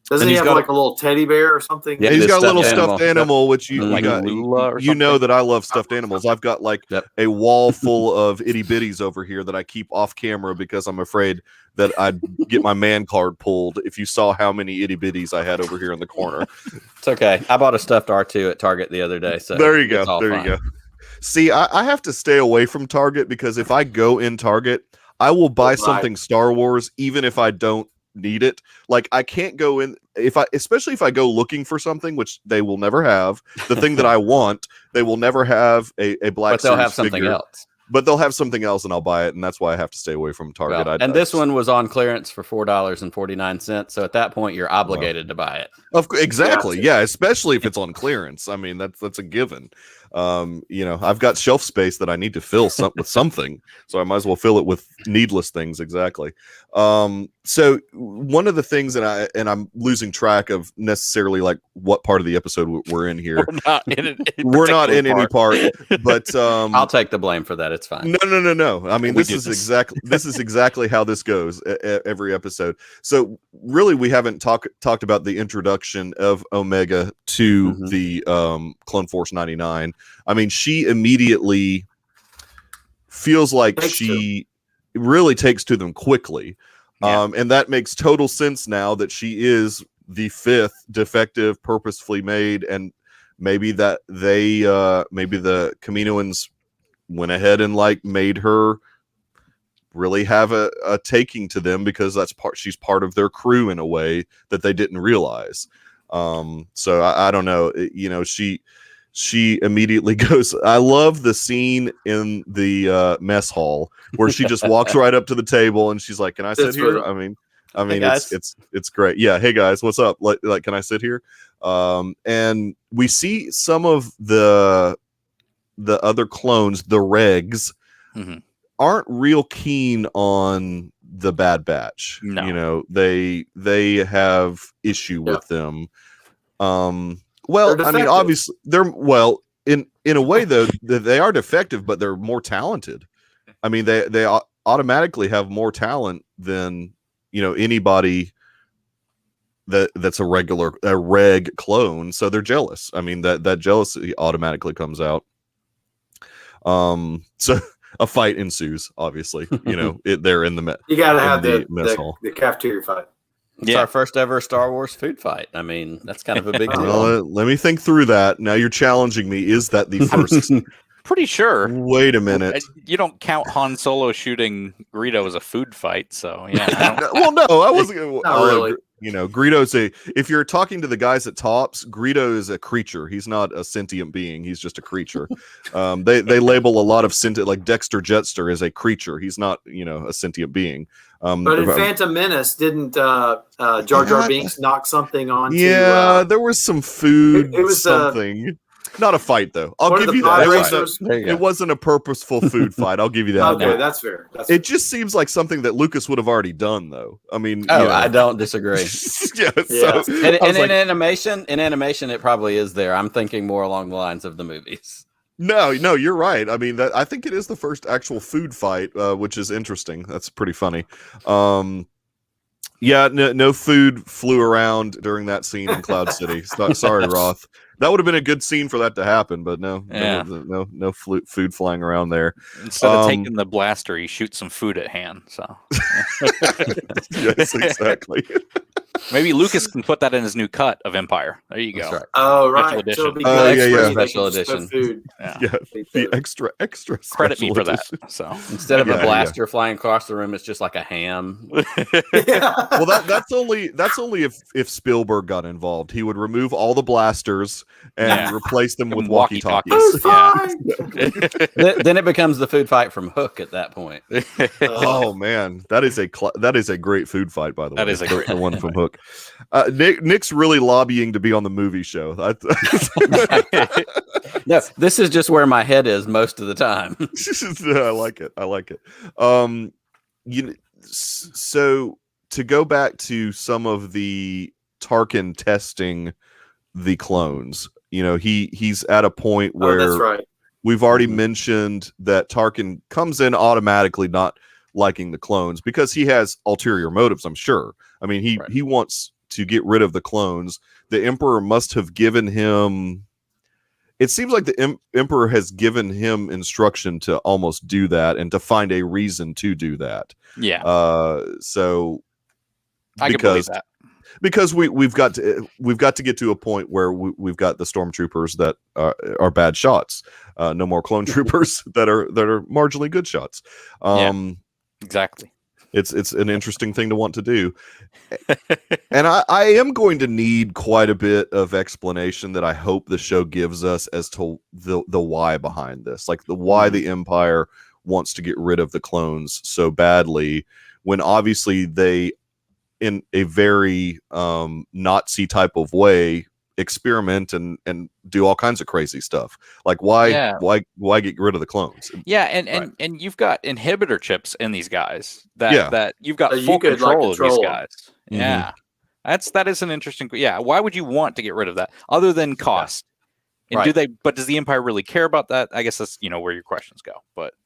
Doesn't he have like a little teddy bear or something? Yeah, he's got a little stuffed animal, which you like got, Lula or you know that I love stuffed animals. I've got like a wall full of itty bitties over here that I keep off camera because I'm afraid that I'd get my man card pulled if you saw how many itty bitties I had over here in the corner. It's okay. I bought a stuffed R2 at Target the other day. So there you go. There you go. See, I have to stay away from Target, because if I go in Target, I will buy something Star Wars, even if I don't need it. Like I can't go in especially if I go looking for something, which they will never have. The thing that I want, they will never have a Black But they'll Series have something figure. else. But they'll have something else, and I'll buy it, and that's why I have to stay away from Target. Well, and this one was on clearance for $4.49. So at that point, you're obligated to buy it. Exactly, yeah. Especially if it's on clearance. I mean, that's a given. I've got shelf space that I need to fill with something, so I might as well fill it with needless things. Exactly. So one of the things, and I'm losing track of necessarily like what part of the episode we're in here. We're not in any part, but I'll take the blame for that. It's fine. No. I mean, this is exactly how this goes every episode. So really, we haven't talked about the introduction of Omega to the Clone Force 99. I mean, she immediately feels like she really takes to them quickly. Yeah. And that makes total sense now that she is the 5th defective, purposefully made, and maybe that maybe the Kaminoans went ahead and like made her really have a taking to them because she's part of their crew in a way that they didn't realize. So I don't know, she immediately goes. I love the scene in the mess hall where she just walks right up to the table and she's like, "Can I sit here?" I mean, hey it's great. Yeah, hey guys, what's up? Like, can I sit here? And we see some of the other clones, the regs, aren't real keen on the Bad Batch. No. They have issue with them. Well, I mean, obviously in a way though, they are defective, but they're more talented. I mean, they automatically have more talent than anybody that's a reg clone. So they're jealous. I mean, that jealousy automatically comes out. So a fight ensues. Obviously, they're in the you got to have the mess hall. The cafeteria fight. It's our first ever Star Wars food fight. I mean, that's kind of a big deal. Let me think through that. Now you're challenging me. Is that the first? Pretty sure. Wait a minute. You don't count Han Solo shooting Greedo as a food fight, so yeah. Well, no, I wasn't. Not really. Greedo's if you're talking to the guys at Tops, Greedo is a creature. He's not a sentient being. He's just a creature. They label a lot of sentient, like Dexter Jetster is a creature. He's not, a sentient being. But in Phantom Menace, didn't Jar Jar Binks knock something on? There was some food. It was something. Not a fight, though. I'll give you that. It wasn't a purposeful food fight. I'll give you that. Okay, that's fair. It just seems like something that Lucas would have already done, though. I mean, I don't disagree. So, in animation, it probably is there. I'm thinking more along the lines of the movies. No, you're right. I mean, I think it is the first actual food fight, which is interesting. That's pretty funny. No food flew around during that scene in Cloud City. Sorry, Roth. That would have been a good scene for that to happen, but no food flying around there. Instead of taking the blaster, he shoots some food at Han. So yes, exactly. Maybe Lucas can put that in his new cut of Empire. There you go. Right. Oh, right. Special edition. Special edition. Food. The extra credit me for that. So instead of a blaster flying across the room, it's just like a ham. Well, that's only if Spielberg got involved. He would remove all the blasters and replace them with walkie-talkies. Then it becomes the food fight from Hook at that point. Oh man, that is a great food fight, by the way. That is a great one from Hook. Nick's really lobbying to be on the movie show. No, this is just where my head is most of the time. I like it. So to go back to some of the Tarkin testing the clones, he's at a point where that's right. We've already mentioned that Tarkin comes in automatically not liking the clones because he has ulterior motives, I'm sure. I mean, he wants to get rid of the clones. The Emperor must have given him... It seems like the Emperor has given him instruction to almost do that and to find a reason to do that. Yeah. So... I can believe that. Because we've got to get to a point where we've got the stormtroopers that are bad shots. No more clone troopers that are marginally good shots. Exactly. It's an interesting thing to want to do. And I am going to need quite a bit of explanation that I hope the show gives us as to the why behind this, like the why the Empire wants to get rid of the clones so badly, when obviously they, in a very Nazi type of way, experiment and do all kinds of crazy stuff. Like why get rid of the clones? Yeah, and you've got inhibitor chips in these guys that you've got So full you could, like, control of these control 'em. guys. Yeah. That is an interesting. Yeah, why would you want to get rid of that other than cost? And does the Empire really care about that? I guess that's where your questions go.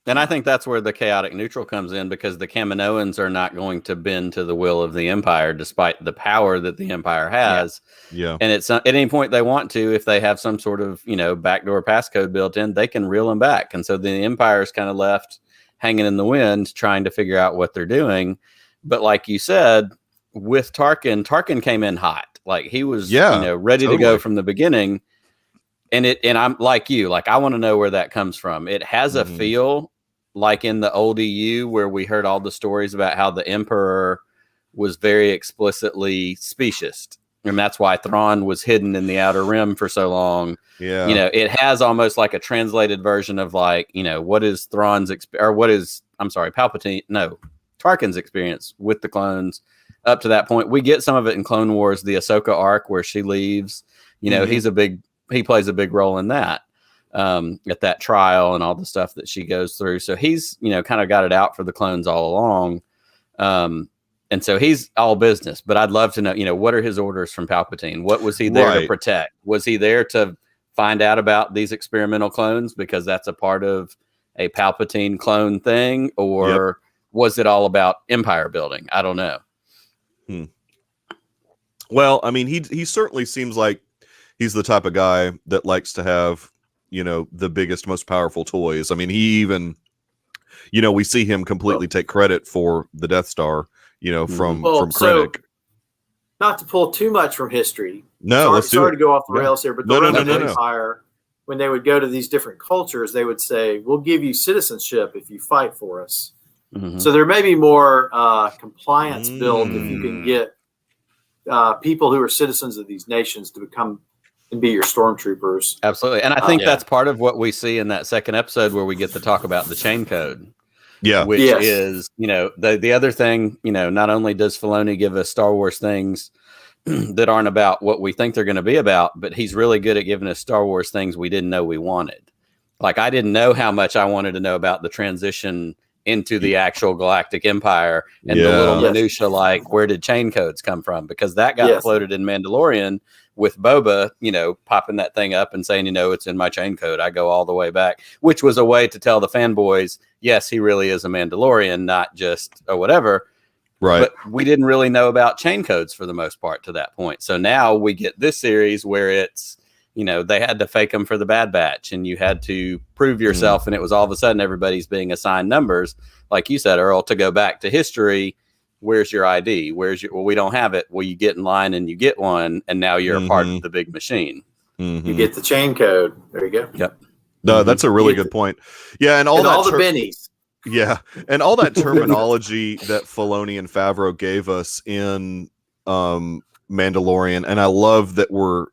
And I think that's where the chaotic neutral comes in, because the Kaminoans are not going to bend to the will of the Empire, despite the power that the Empire has. Yeah. And it's at any point they want to, if they have some sort of backdoor passcode built in, they can reel them back. And so the Empire is kind of left hanging in the wind, trying to figure out what they're doing. But like you said, with Tarkin came in hot. Like he was ready to go from the beginning. And I'm like you, like I want to know where that comes from. It has a feel like in the old EU, where we heard all the stories about how the Emperor was very explicitly speciest, and that's why Thrawn was hidden in the Outer Rim for so long. Yeah, it has almost like a translated version of like what is Thrawn's Tarkin's experience with the clones up to that point. We get some of it in Clone Wars, the Ahsoka arc where she leaves. He plays a big role in that, at that trial and all the stuff that she goes through. So he's, kind of got it out for the clones all along. And so he's all business, but I'd love to know, what are his orders from Palpatine? What was he there to protect? Was he there to find out about these experimental clones because that's a part of a Palpatine clone thing? Or was it all about empire building? I don't know. Well, I mean, he certainly seems like he's the type of guy that likes to have, the biggest, most powerful toys. I mean, he even, we see him completely take credit for the Death Star, from Krennic. So, not to pull too much from history. No, sorry to go off the rails here, but the Roman no. Empire, when they would go to these different cultures, they would say, "We'll give you citizenship if you fight for us." So there may be more compliance built if you can get people who are citizens of these nations to become and be your stormtroopers. Absolutely. And I think that's part of what we see in that second episode where we get to talk about the chain code. Yeah. Which is, the other thing, not only does Filoni give us Star Wars things that aren't about what we think they're going to be about, but he's really good at giving us Star Wars things we didn't know we wanted. Like I didn't know how much I wanted to know about the transition into the actual galactic empire and the little minutia, like where did chain codes come from? Because that got floated in Mandalorian with Boba, popping that thing up and saying, it's in my chain code. I go all the way back, which was a way to tell the fanboys, yes, he really is a Mandalorian, not just or whatever. Right. But we didn't really know about chain codes for the most part to that point. So now we get this series where it's, they had to fake them for the Bad Batch and you had to prove yourself. And it was all of a sudden everybody's being assigned numbers. Like you said, Earl, to go back to history, where's your ID? Well, we don't have it. Well, you get in line and you get one. And now you're a part of the big machine. You get the chain code. There you go. Yep. No, that's a really good point. Yeah. And all the bennies. Yeah. And all that terminology that Filoni and Favreau gave us in Mandalorian. And I love that we're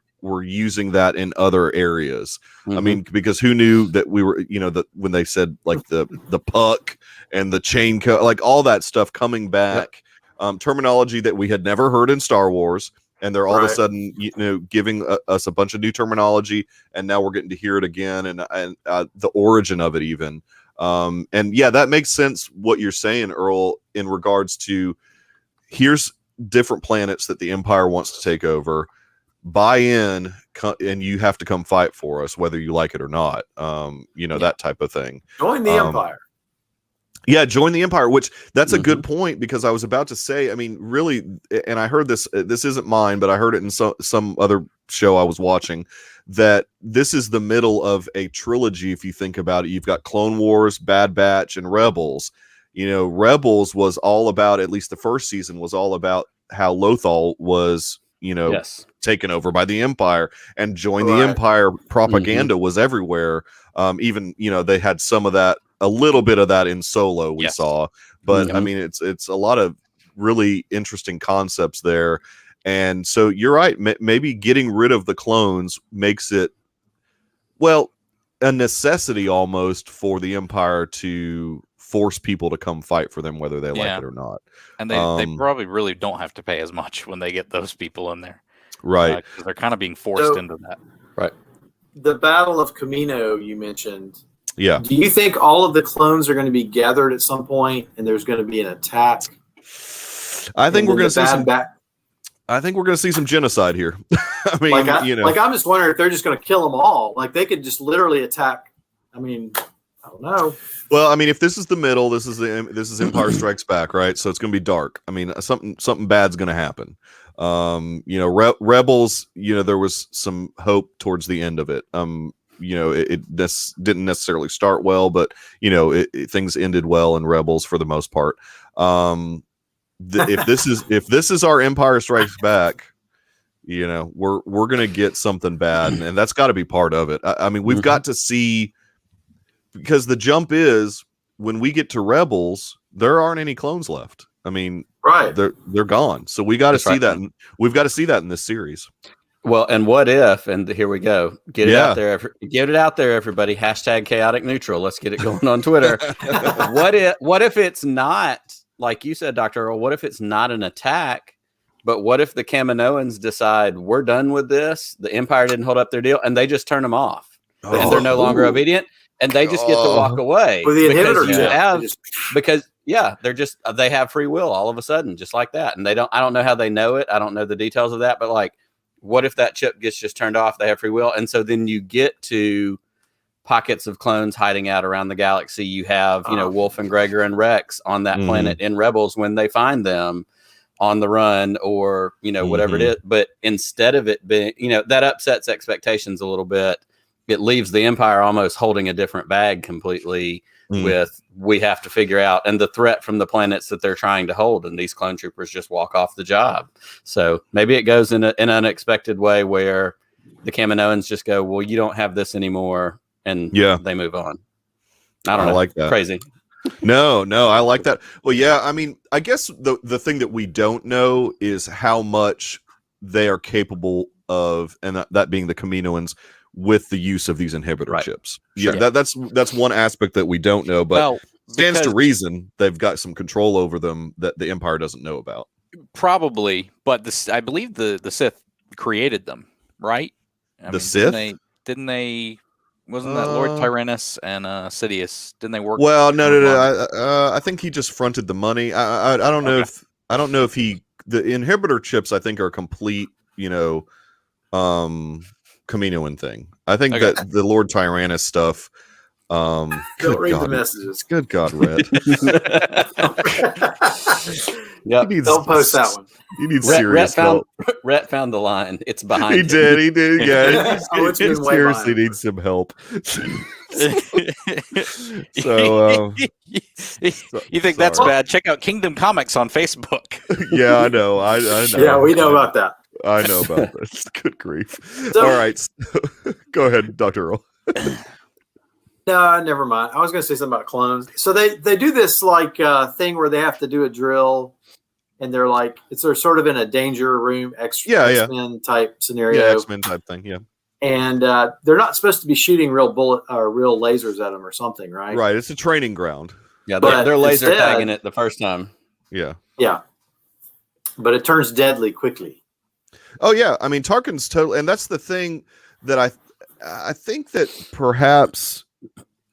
using that in other areas. I mean, because who knew that we were, that when they said like the puck and the chain code, like all that stuff coming back, terminology that we had never heard in Star Wars. And they're all of a sudden, giving us a bunch of new terminology. And now we're getting to hear it again. And the origin of it even. And yeah, that makes sense what you're saying, Earl, in regards to here's different planets that the Empire wants to take over. Buy in, and you have to come fight for us, whether you like it or not. That type of thing. Join the Empire. Yeah, join the Empire, which that's a good point, because I was about to say, I mean, really, and I heard this isn't mine, but I heard it in some other show I was watching, that this is the middle of a trilogy. If you think about it, you've got Clone Wars, Bad Batch, and Rebels. Rebels was all about, at least the first season was all about how Lothal was, taken over by the Empire, and join the Empire propaganda was everywhere. Even, they had some of that a little bit of that in Solo we Yes. saw, but I Mhm. mean it's a lot of really interesting concepts there. And so you're right, maybe getting rid of the clones makes it, well, a necessity almost for the Empire to force people to come fight for them whether they like Yeah. it or not. And they probably really don't have to pay as much when they get those people in there. Right. Because they're kind of being forced So- into that. Right. The Battle of Camino you mentioned. Yeah. Do you think all of the clones are going to be gathered at some point, and there's going to be an attack? I think And we're then going to see the some. bad I think we're going to see some genocide here. I mean, like I'm just wondering if they're just going to kill them all. Like they could just literally attack. I mean, I don't know. Well, I mean, if this is the middle, this is Empire Strikes Back, right? So it's going to be dark. I mean, something bad's going to happen. Rebels. There was some hope towards the end of it. It didn't necessarily start well, but things ended well in Rebels for the most part. If this is our Empire Strikes Back, we're gonna get something bad, and that's got to be part of it. I mean, we've got to see, because the jump is when we get to Rebels, there aren't any clones left. I mean, Right. they're gone. So we got to That's see right. that. We've got to see that in this series. Well, and what if? And here we go. Get it Yeah. out there. Get it out there, everybody. Hashtag chaotic neutral. Let's get it going on Twitter. What if it's not, like you said, Dr. Earl? What if it's not an attack? But what if the Kaminoans decide we're done with this? The Empire didn't hold up their deal, and they just turn them off, and they're no longer obedient, and they just get to walk away With the because inhibitor you chip, have- they just- because they have free will all of a sudden, just like that, and I don't know how they know it. I don't know the details of that, but like, what if that chip gets just turned off? They have free will, and so then you get to pockets of clones hiding out around the galaxy. You have Wolf and Gregor and Rex on that planet in Rebels when they find them on the run, or whatever it is. But instead of it being, that upsets expectations a little bit. It leaves the Empire almost holding a different bag completely. With, we have to figure out, and the threat from the planets that they're trying to hold, and these clone troopers just walk off the job. So maybe it goes in an unexpected way where the Kaminoans just go, well, you don't have this anymore, and they move on. I don't know. like that. Crazy. No, I like that. Well, yeah, I mean, I guess the thing that we don't know is how much they are capable of, and that being the Kaminoans, with the use of these inhibitor chips. Sure. Yeah, that's one aspect that we don't know, but stands to reason they've got some control over them that the Empire doesn't know about. Probably, but I believe the Sith created them, right? Sith? Didn't they? Wasn't that Lord Tyrannus and Sidious? Didn't they work? Well, no. I think he just fronted the money. I don't know if the inhibitor chips, I think, are complete, Kaminoan thing. I think that the Lord Tyrannus stuff. Don't read the messages. Good God, Red. Don't post that one. You need serious help. Rhett found the line. It's behind He him. did. Yeah, he seriously behind. needs some help. So, you think that's bad? Check out Kingdom Comics on Facebook. Yeah, I know. I know. Yeah, we know about that. I know about this. Good grief. So- All right. Go ahead, Dr. Earl. No, never mind. I was going to say something about clones. So they do this thing where they have to do a drill, and they're sort of in a danger room, X-Men type scenario. Yeah, X-Men type thing. Yeah. And they're not supposed to be shooting real lasers at them or something, right? Right. It's a training ground. Yeah, But they're laser instead- tagging it the first time. Yeah. Yeah. But it turns deadly quickly. Oh yeah. I mean, Tarkin's totally, and that's the thing that I think that perhaps,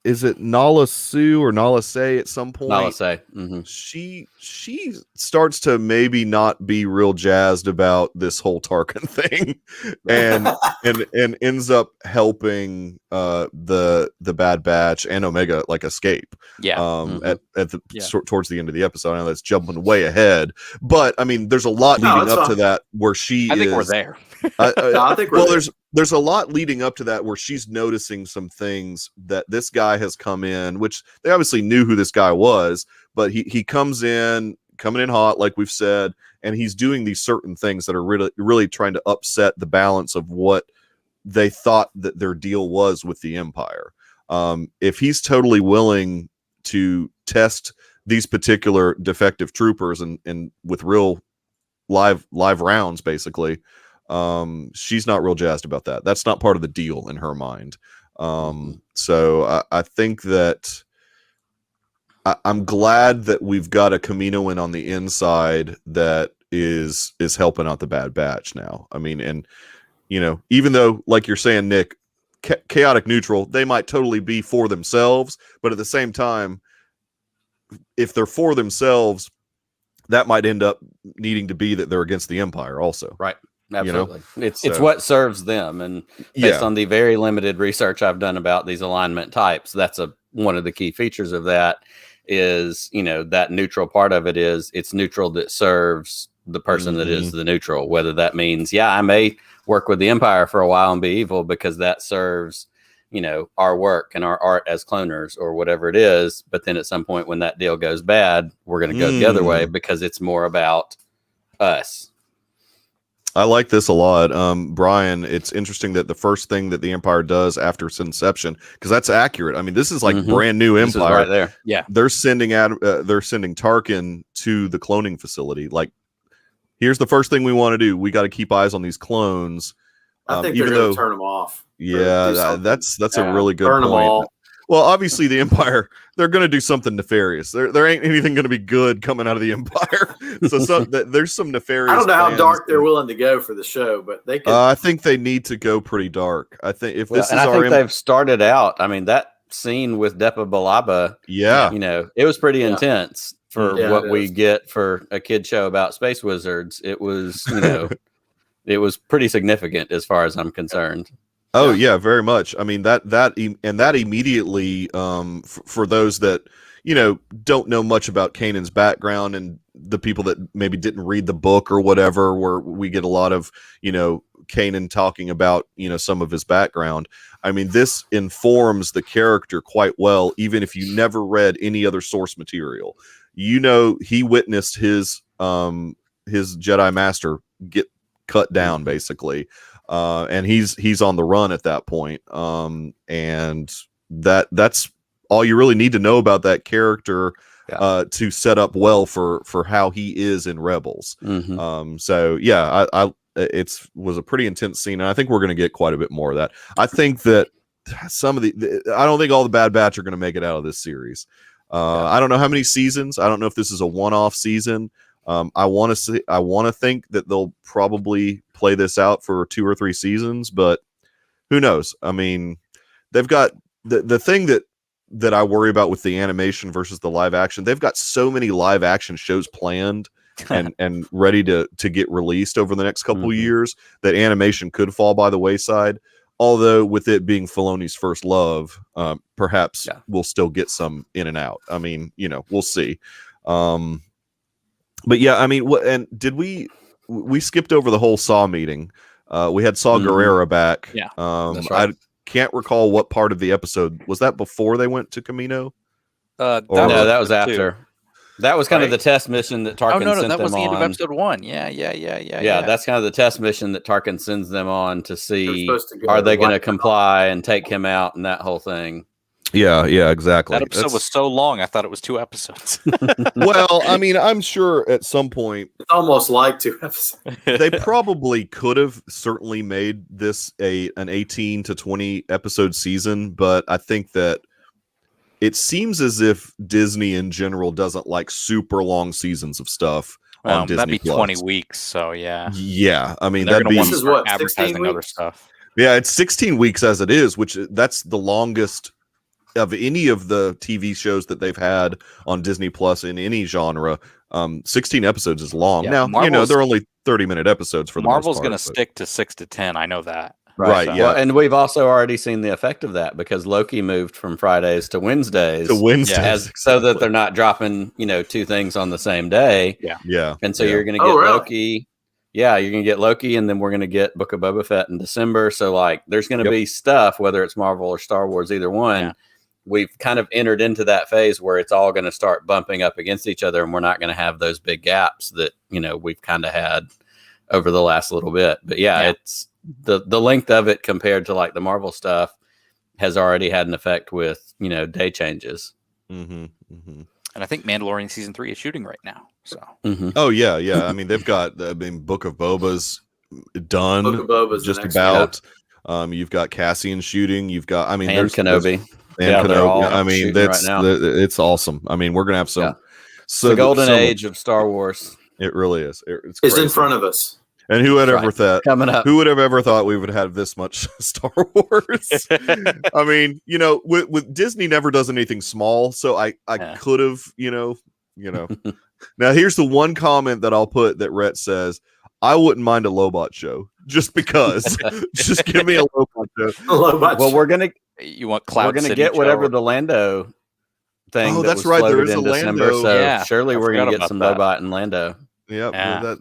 is it Nala Sue or Nala Say at some point? Nala Say. She starts to maybe not be real jazzed about this whole Tarkin thing, and ends up helping the Bad Batch and Omega escape. Yeah. Towards the end of the episode. I know that's jumping way ahead, but I mean, there's a lot leading up to that where I think we're there. I think we're there. There's a lot leading up to that where she's noticing some things that this guy has come in, which they obviously knew who this guy was, but he comes in, coming in hot, like we've said, and he's doing these certain things that are really, really trying to upset the balance of what they thought that their deal was with the Empire. If he's totally willing to test these particular defective troopers and with real live rounds, basically. She's not real jazzed about that. That's not part of the deal in her mind. So I think that I'm glad that we've got a Kaminoan on the inside that is helping out the Bad Batch now. I mean, and even though, like you're saying, Nick, chaotic neutral, they might totally be for themselves, but at the same time, if they're for themselves, that might end up needing to be that they're against the Empire also. Right. Absolutely. It's what serves them. And based on the very limited research I've done about these alignment types, that's one of the key features of that is, that neutral part of it is it's neutral that serves the person that is the neutral, whether that means, I may work with the Empire for a while and be evil because that serves, our work and our art as cloners or whatever it is. But then at some point when that deal goes bad, we're going to go the other way because it's more about us. I like this a lot. Brian, it's interesting that the first thing that the Empire does after its inception, because that's accurate. I mean, this is like brand new Empire. This is right there. Yeah. They're sending Tarkin to the cloning facility. Like, here's the first thing we want to do. We got to keep eyes on these clones. I think they're going to turn them off. Yeah, that's a really good point. Them all. Well, obviously the Empire, they're going to do something nefarious. There ain't anything going to be good coming out of the Empire. So there's some nefarious. I don't know how dark they're willing to go for the show, but they can. I think they need to go pretty dark. I think if this is I think they've started out. I mean, that scene with Depa Balaba, it was pretty intense for what we get for a kid show about space wizards. It was, it was pretty significant as far as I'm concerned. Oh yeah, very much. I mean that immediately for those that don't know much about Kanan's background and the people that maybe didn't read the book or whatever, where we get a lot of Kanan talking about some of his background. I mean, this informs the character quite well, even if you never read any other source material. He witnessed his Jedi Master get cut down basically. And he's on the run at that point. And that's all you really need to know about that character to set up well for how he is in Rebels. So yeah, it was a pretty intense scene, and I think we're going to get quite a bit more of that. I think that I don't think all the Bad Batch are going to make it out of this series. I don't know how many seasons. I don't know if this is a one-off season. I want to think that they'll probably play this out for 2 or 3 seasons, but who knows? I mean, they've got the thing that I worry about with the animation versus the live action. They've got so many live action shows planned and ready to get released over the next couple of years that animation could fall by the wayside. Although with it being Filoni's first love, perhaps we'll still get some in and out. I mean, we'll see. But yeah, I mean, and did we skipped over the whole Saw meeting? We had Saw Gerrera back. Yeah, that's right. I can't recall what part of the episode was that. Before they went to Kamino? No, that was after. That was kind of the test mission that Tarkin sent them on. No, that was the end of episode 1. Yeah. That's kind of the test mission that Tarkin sends them on to see are they going to comply and take him out and that whole thing. Yeah, exactly. That episode was so long, I thought it was 2 episodes. Well, I mean, I'm sure at some point it's almost like 2 episodes. They probably could have certainly made this an 18 to 20 episode season, but I think that it seems as if Disney in general doesn't like super long seasons of stuff on Disney. That'd be Plus. 20 weeks, so yeah. Yeah, I mean, that'd be this is what, advertising other stuff. Yeah, it's 16 weeks as it is, which that's the longest of any of the TV shows that they've had on Disney Plus in any genre. 16 episodes is long. Now, they're only 30-minute episodes for the Marvel's going to stick to 6 to 10. I know that. Right. So. Yeah. Well, and we've also already seen the effect of that because Loki moved from Fridays to Wednesdays. So that they're not dropping, 2 things on the same day. Yeah. And so you're going to get Loki. Yeah, you're going to get Loki, and then we're going to get Book of Boba Fett in December. So, there's going to be stuff, whether it's Marvel or Star Wars, either one. Yeah. We've kind of entered into that phase where it's all going to start bumping up against each other, and we're not going to have those big gaps that, we've kind of had over the last little bit. But it's the length of it compared to the Marvel stuff has already had an effect with, day changes. Mm-hmm, mm-hmm. And I think Mandalorian season 3 is shooting right now. So. Oh yeah. I mean, they've got. I mean, Book of Boba's done. Book of Boba's the just next about. You've got Cassian shooting. You've got. I mean, and Kenobi. And they're all Kenobi. I mean, shooting that's right now. it's awesome. I mean, we're gonna have some. Yeah. The golden age of Star Wars. It really is. It's crazy. in front of us. And who would ever thought coming up? Who would have ever thought we would have this much Star Wars? I mean, you know, with Disney never does anything small, so I could have, you know. Now here's the one comment that I'll put that Rhett says: I wouldn't mind a Lobot show just because. Just give me a Lobot show. Well, we're gonna. You want Cloud We're gonna City get Joe. whatever the Lando thing. Oh, that that's was right. There floated is a in December, Lando. so Yeah, surely I we're gonna forgot get about some that. Lobot and Lando. Yep, Yeah.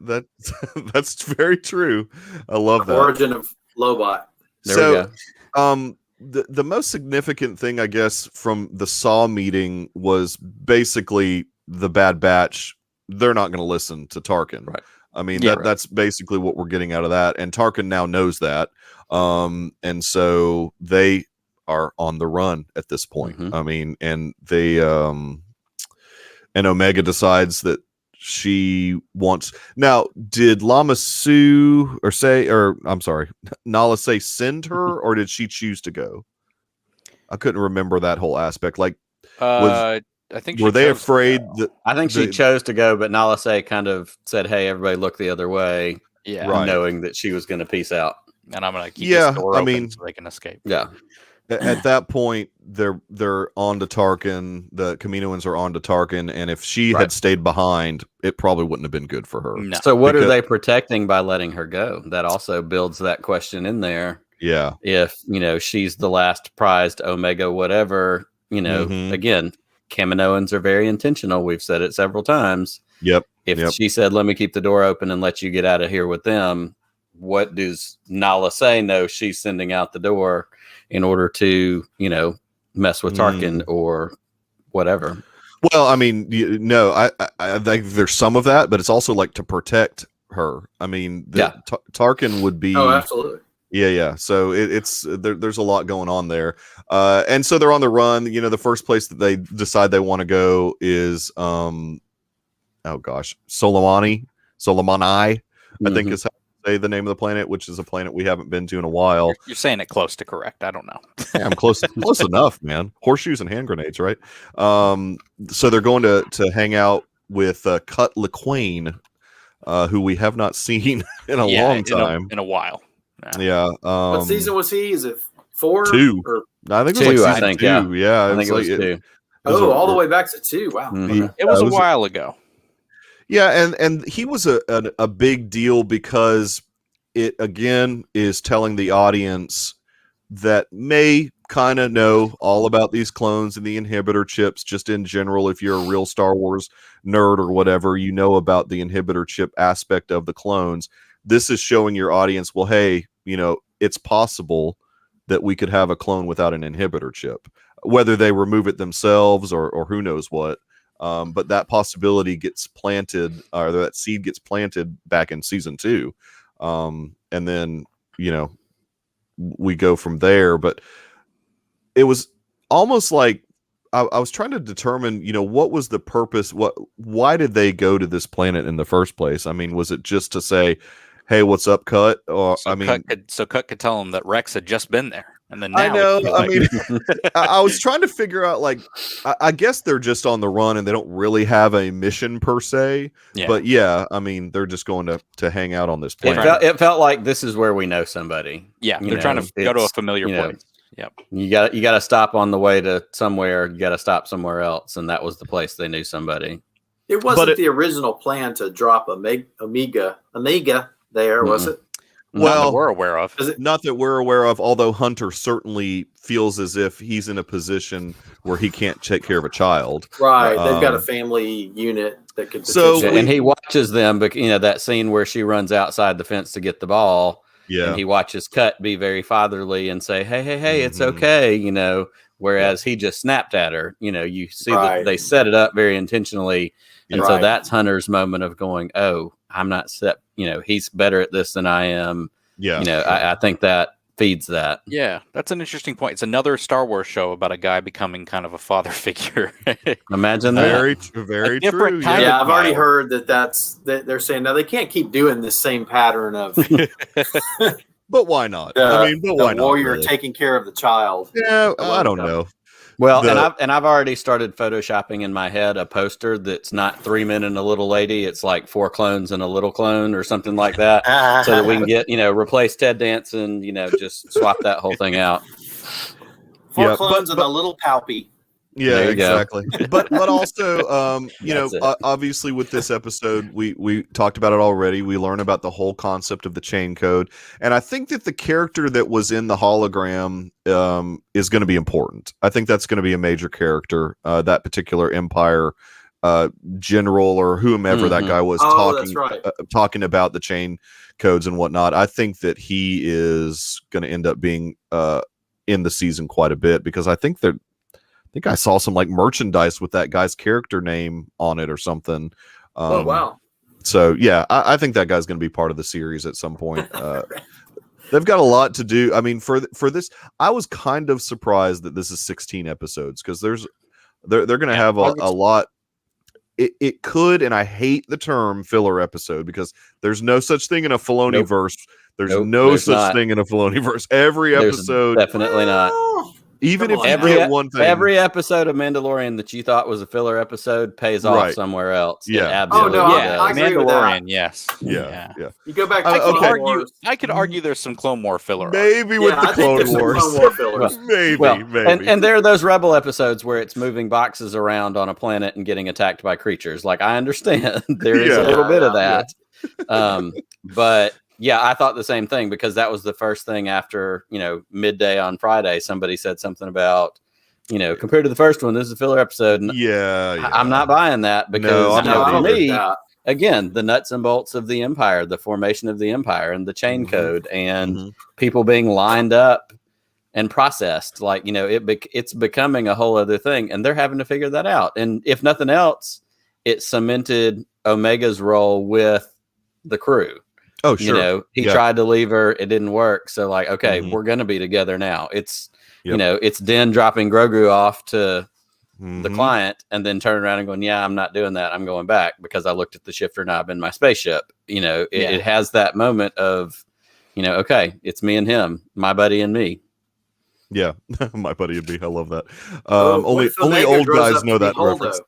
That's very true. I love that. Origin of Lobot. There we go. The most significant thing, I guess, from the Saw meeting was basically the Bad Batch. They're not going to listen to Tarkin. Right. I mean, Yeah, that's basically what we're getting out of that. And Tarkin now knows that. And so they are on the run at this point. Mhm. I mean, and they, and Omega decides that she wants. Now, did Lama Su Nala say send her, or did she choose to go? I couldn't remember that whole aspect. Like, I think were she they chose to afraid go. that? I think she chose to go, but Nala Se kind of said, "Hey, everybody, look the other way," Yeah, Right. knowing that she was going to peace out. and I'm gonna keep Yeah, this door I open mean- so they can escape. Yeah, At that point, they're on to Tarkin. The Kaminoans are on to Tarkin, and if she had Right. stayed behind, it probably wouldn't have been good for her. No. So what Because- are they protecting by letting her go? That also builds that question in there. Yeah, If, she's the last prized Omega whatever, Mhm. again, Kaminoans are very intentional. We've said it several times. yep. If Yep. she said, let me keep the door open and let you get out of here with them, what does Nala say? No, she's sending out the door in order to, mess with Tarkin or whatever. Well, I mean, no, I think there's some of that, but it's also like to protect her. I mean, Tarkin would be. Oh, absolutely. Yeah. So it's there's a lot going on there, and so they're on the run. The first place that they decide they want to go is, Soleimani. I think is how to say the name of the planet, which is a planet we haven't been to in a while. You're saying it close to correct. I don't know. Yeah, I'm close enough, man. Horseshoes and hand grenades, right? So they're going to hang out with Cut LaQuain, who we have not seen in a long time. In a while. Yeah. What season was he? Is it 4? 2. Or, I think it was 2, like I season think, 2. yeah. I think it was like 2. all the way back to 2. Wow. Mhm. It was it a was- while ago. Yeah, and he was a big deal because it again is telling the audience that may kind of know all about these clones and the inhibitor chips just in general. If you're a real Star Wars nerd or whatever, you know about the inhibitor chip aspect of the clones. This is showing your audience, well, hey, it's possible that we could have a clone without an inhibitor chip, whether they remove it themselves or who knows what. But that possibility gets planted, or that seed gets planted back in season 2. And then, we go from there. But it was almost like I was trying to determine, what was the purpose? Why did they go to this planet in the first place? I mean, was it just to say, hey, what's up, Cut? Or Cut could tell him that Rex had just been there. And then now I know. it's I like- mean, I was trying to figure out, like, I guess they're just on the run and they don't really have a mission per se. Yeah. But yeah, I mean, they're just going to hang out on this planet. It felt like this is where we know somebody. yeah, you they're trying know, to go to a it's, familiar you know, place. Yep. You got to stop on the way to somewhere. You got to stop somewhere else, and that was the place they knew somebody. It wasn't But the original plan to drop Omega there, was it? Not Well, that we're aware of. not that we're aware of, although Hunter certainly feels as if he's in a position where he can't take care of a child. Right. They've got a Um, family unit that could so potentially- And he watches them, but that scene where she runs outside the fence to get the ball, Yeah. and he watches Cut be very fatherly and say, "Hey, it's Mhm. okay," Whereas he just snapped at her. You see that Right. they set it up very intentionally, and so Right. that's Hunter's moment of going, "Oh, I'm not set. He's better at this than I am." Yeah. I think that feeds that. Yeah, that's an interesting point. It's another Star Wars show about a guy becoming kind of a father figure. Imagine that. Very different true. kind Yeah, of I've already mild. heard that they're saying now they can't keep doing this same pattern of But why not? the, I mean, but why the not? warrior Really? taking care of the child. Yeah, I I don't love know. Well, The- and I've already started photoshopping in my head a poster that's not 3 men and a little lady. It's like 4 clones and a little clone or something like that, so that we can get replace Ted Danson. Just swap that whole thing out. 4 Yeah, clones but- and a little palpy. Yeah, There you go. exactly. but also, That's it. obviously with this episode, we talked about it already. We learn about the whole concept of the chain code, and I think that the character that was in the hologram is going to be important. I think that's going to be a major character. That particular Empire general or whomever that guy was That's right. talking about the chain codes and whatnot. I think that he is going to end up being in the season quite a bit because I think I saw some like merchandise with that guy's character name on it or something. Oh wow! So yeah, I think that guy's going to be part of the series at some point. They've got a lot to do. I mean, for this, I was kind of surprised that this is 16 episodes because they're going to have a lot. It could, and I hate the term filler episode because there's no such thing in a Filoni verse. There's no such thing in a Filoni verse. Every episode, definitely not. Even if Come on. you get one thing, Every episode of Mandalorian that you thought was a filler episode pays off Right. somewhere else. Yeah. It absolutely Oh, no, does. I agree with that. Mandalorian, yes. yeah. You go back to I Clone could Wars. I could argue there's some Clone War filler. Maybe with the I think there's Clone some Wars. Clone War fillers. Maybe. And there are those Rebel episodes where it's moving boxes around on a planet and getting attacked by creatures. Like, I understand there is a Yeah. little bit of Yeah. that. But yeah, I thought the same thing because that was the first thing after, midday on Friday. Somebody said something about, compared to the first one, this is a filler episode. And yeah. I'm not buying that because I'm not I for don't me, get that. again, the nuts and bolts of the Empire, the formation of the Empire and the chain Mhm. code and Mhm. people being lined up and processed, like, it's becoming a whole other thing and they're having to figure that out. And if nothing else, it cemented Omega's role with the crew. Oh, sure. He Yeah. tried to leave her. It didn't work. So like, okay, Mhm. we're going to be together now. It's, Yep. it's Din dropping Grogu off to the Mhm. client and then turning around and going, yeah, I'm not doing that. I'm going back because I looked at the shifter knob in my spaceship. It has that moment of, okay, it's me and him, my buddy and me. Yeah, my buddy would be. I love that. What Only if Omega old grows guys up know to be that Holdo? reference.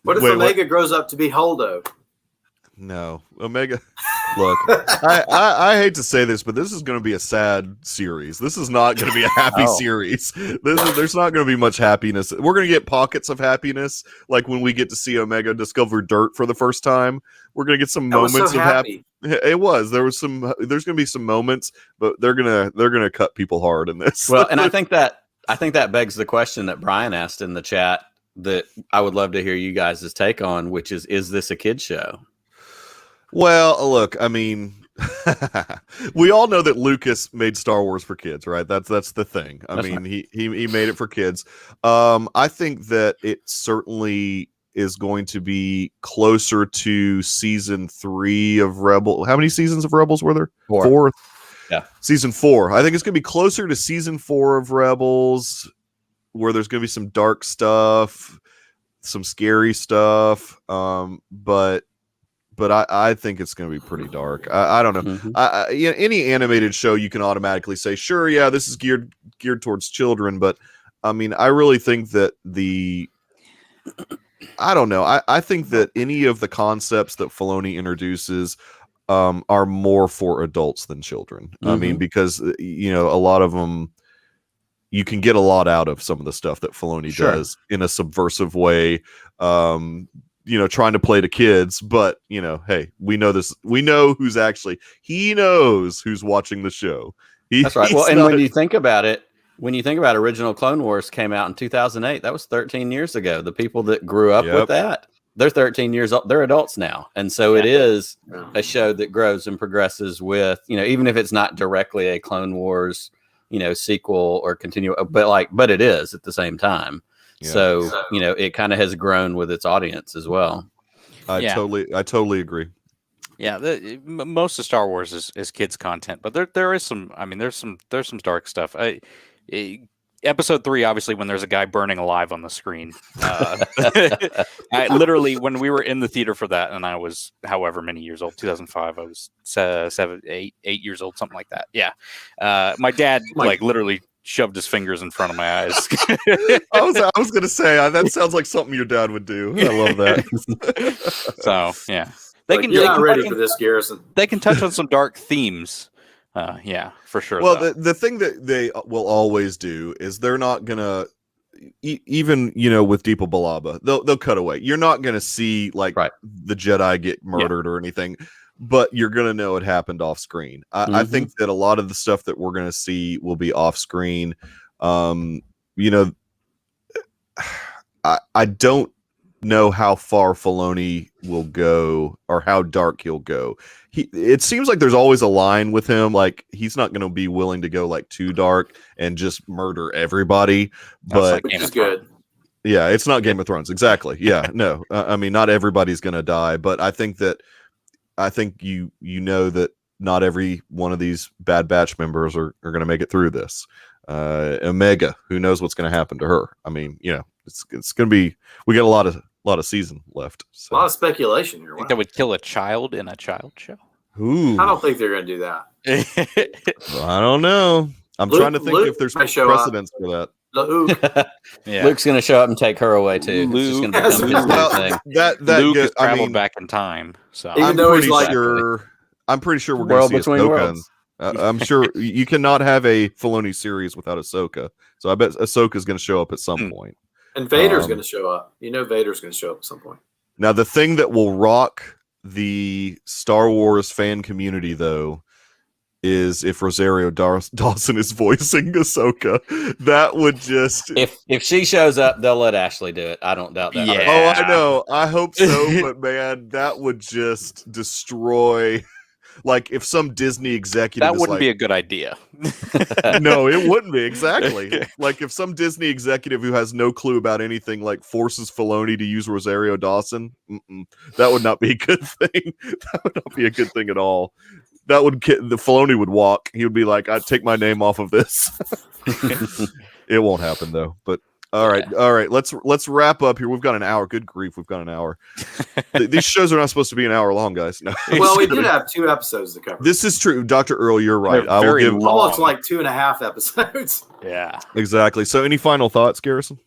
What if Wait, Omega grows up to be Holdo? No, Omega. Look, I hate to say this, but this is going to be a sad series. This is not going to be a happy Oh. series. There's not going to be much happiness. We're going to get pockets of happiness, like when we get to see Omega discover dirt for the first time. We're going to get some I was moments so of happy. It was. There's going to be some moments, but they're gonna cut people hard in this. Well, and I think that begs the question that Brian asked in the chat that I would love to hear you guys' take on, which is this a kid's show? Well, look, I mean, we all know that Lucas made Star Wars for kids, right? That's the thing. I That's mean, he made it for kids. I think that it certainly is going to be closer to season 3 of Rebel. How many seasons of Rebels were there? 4. Yeah. Season 4. I think it's going to be closer to season 4 of Rebels, where there's going to be some dark stuff, some scary stuff. But I think it's going to be pretty dark. I don't know. Mhm. Any animated show, you can automatically say, sure, yeah, this is geared towards children. But I mean, I really think that I don't know. I think that any of the concepts that Filoni introduces are more for adults than children. I mean, because a lot of them, you can get a lot out of some of the stuff that Filoni does in a subversive way. Trying to play to kids, but hey, we know this. We know he knows who's watching the show. That's right. Well, and when you think about it, original Clone Wars came out in 2008. That was 13 years ago. The people that grew up with that, they're 13 years old. They're adults now. And so it is a show that grows and progresses with, even if it's not directly a Clone Wars, sequel or continue, but it is at the same time. Yeah. So, it kind of has grown with its audience as well. I totally agree. Yeah, most of Star Wars is kids content, but there is some. I mean, there's some dark stuff. Episode 3, obviously, when there's a guy burning alive on the screen. I literally, when we were in the theater for that, and I was however many years old, 2005, I was 8 years old, something like that. Yeah, my dad literally shoved his fingers in front of my eyes. I was gonna say that sounds like something your dad would do. I love that. So yeah. You're not ready for this, Garrison. They can touch on some dark themes. Yeah, for sure. Well, the thing that they will always do is they're not gonna, even with Deepa Balaba, they'll cut away. You're not gonna see the Jedi get murdered or anything, but you're gonna know it happened off screen. I think that a lot of the stuff that we're gonna see will be off screen. I don't know how far Filoni will go or how dark he'll go. It seems like there's always a line with him. Like he's not going to be willing to go too dark and just murder everybody. But which is good. Yeah, it's not Game of Thrones. Exactly. Yeah, no. I mean, not everybody's going to die, but I think you know that not every one of these Bad Batch members are going to make it through this. Omega, who knows what's going to happen to her? I mean, it's going to be. We got a lot of season left. So. A lot of speculation here. I think that would kill a child in a child show. Ooh. I don't think they're going to do that. Well, I don't know. I'm trying to think if there's precedence for that. Luke's going to show up and take her away too. Luke, it's just going to become his new thing. Luke has traveled back in time. So I'm pretty sure we're going to see Ahsoka. I'm sure you cannot have a Filoni series without Ahsoka. So I bet Ahsoka's going to show up at some point. And Vader's going to show up. Vader's going to show up at some point. Now, the thing that will rock the Star Wars fan community, though, is if Rosario Dawson is voicing Ahsoka. That would just... If she shows up, they'll let Ashley do it. I don't doubt that. Yeah. Oh, I know. I hope so. But, man, that would just destroy... Like if some Disney executive that wouldn't be a good idea. No, it wouldn't be. Exactly. Like if some Disney executive who has no clue about anything forces Filoni to use Rosario Dawson, that would not be a good thing. That would not be a good thing at all. That would the Filoni would walk. He would be like, "I'd take my name off of this." It won't happen though. But all right. Let's wrap up here. We've got an hour. Good grief, we've got an hour. These shows are not supposed to be an hour long, guys. No. Well, we did have 2 episodes to cover. This is true, Dr. Earl. You're right. I will give almost 2.5 episodes. Yeah, exactly. So, any final thoughts, Garrison?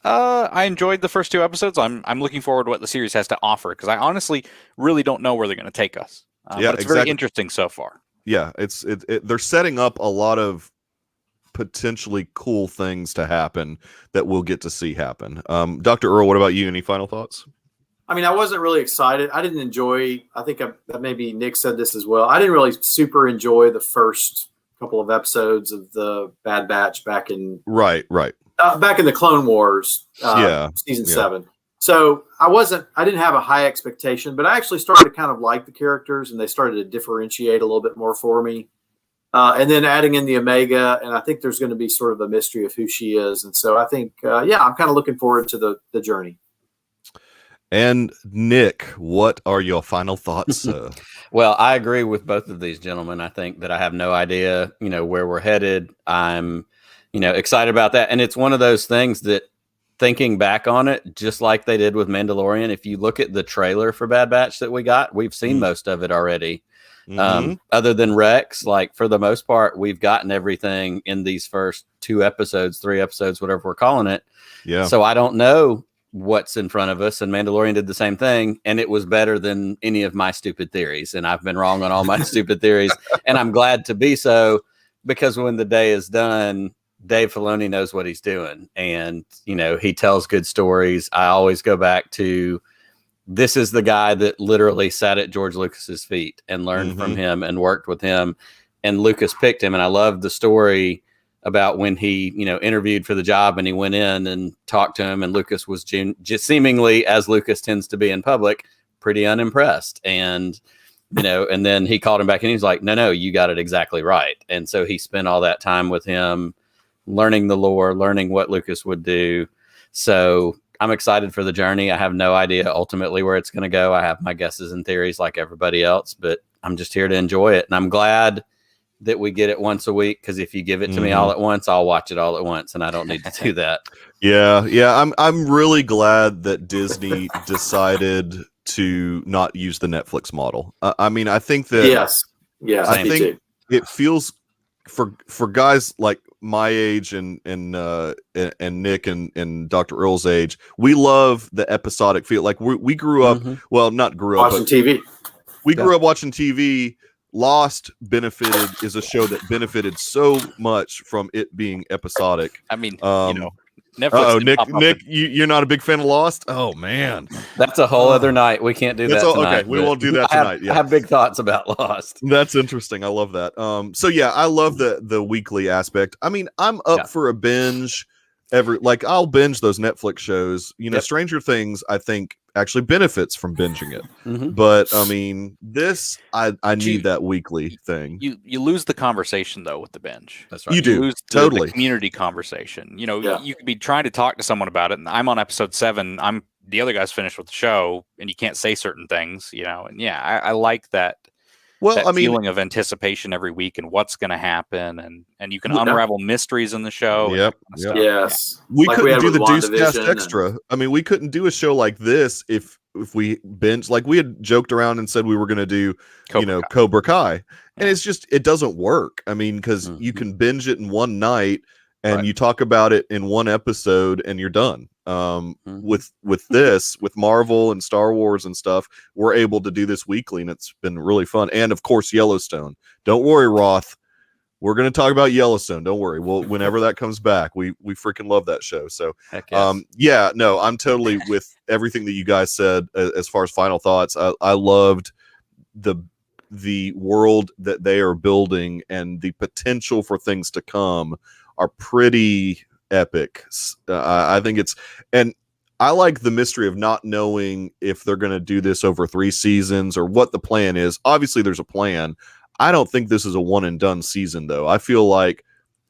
I enjoyed the first 2 episodes. I'm looking forward to what the series has to offer because I honestly really don't know where they're going to take us. But it's very interesting so far. Yeah, they're setting up a lot of potentially cool things to happen that we'll get to see happen. Dr. Earl, what about you? Any final thoughts? I mean, I wasn't really excited. I didn't enjoy, I think maybe Nick said this as well. I didn't really super enjoy the first couple of episodes of the Bad Batch back in back in the Clone Wars season 7. So I didn't have a high expectation, but I actually started to kind of like the characters and they started to differentiate a little bit more for me. And then adding in the Omega, and I think there's going to be sort of a mystery of who she is. And so I think, I'm kind of looking forward to the journey. And Nick, what are your final thoughts? Well, I agree with both of these gentlemen. I think that I have no idea, where we're headed. I'm, excited about that. And it's one of those things that thinking back on it, just like they did with Mandalorian, if you look at the trailer for Bad Batch that we got, we've seen most of it already. Other than Rex, for the most part, we've gotten everything in these first 2 episodes, 3 episodes, whatever we're calling it. Yeah. So I don't know what's in front of us, and Mandalorian did the same thing, and it was better than any of my stupid theories, and I've been wrong on all my stupid theories, and I'm glad to be so, because when the day is done, Dave Filoni knows what he's doing, and he tells good stories. I always go back to, this is the guy that literally sat at George Lucas's feet and learned from him and worked with him, and Lucas picked him. And I love the story about when he, interviewed for the job and he went in and talked to him, and Lucas was just seemingly, as Lucas tends to be in public, pretty unimpressed. And, and then he called him back and he was like, no, you got it exactly right. And so he spent all that time with him, learning the lore, learning what Lucas would do. So I'm excited for the journey. I have no idea ultimately where it's going to go. I have my guesses and theories like everybody else, but I'm just here to enjoy it. And I'm glad that we get it once a week, because if you give it to me all at once, I'll watch it all at once, and I don't need to do that. Yeah. I'm really glad that Disney decided to not use the Netflix model. I mean, I think that I me think too. it feels for guys like my age and Nick and Dr. Earl's age, we love the episodic feel. Like we grew up, well, not grew up, Watching TV. We grew up watching TV. Lost is a show that benefited so much from it being episodic. I mean, Netflix. Nick, you're not a big fan of Lost? Oh man, that's a whole other night. We can't do that tonight. Okay, we won't do that tonight. I have big thoughts about Lost. That's interesting. I love that. So yeah, I love the weekly aspect. I mean, I'm up for a binge I'll binge those Netflix shows. Stranger Things, I think, actually benefits from binging it. But I mean, I need that weekly thing. You lose the conversation though with the binge. That's right. You do lose totally the community conversation. You could be trying to talk to someone about it, and I'm on episode 7. The other guy's finished with the show, and you can't say certain things. And I like that. Well, that feeling of anticipation every week and what's going to happen, and you can unravel mysteries in the show. Yep. Yes. We couldn't do the Deucecast extra. I mean, we couldn't do a show like this if we binge. Like we had joked around and said we were going to do, Cobra Kai, and it's just it doesn't work. I mean, because you can binge it in one night and you talk about it in one episode and you're done. With this, with Marvel and Star Wars and stuff, we're able to do this weekly, and it's been really fun. And of course, Yellowstone. Don't worry, Roth. We're going to talk about Yellowstone. Don't worry. Well, whenever that comes back, we freaking love that show. So, yes. I'm totally with everything that you guys said as far as final thoughts. I loved the world that they are building, and the potential for things to come are pretty epic. I think and I like the mystery of not knowing if they're going to do this over 3 seasons or what the plan is. Obviously, there's a plan. I don't think this is a one and done season, though. I feel like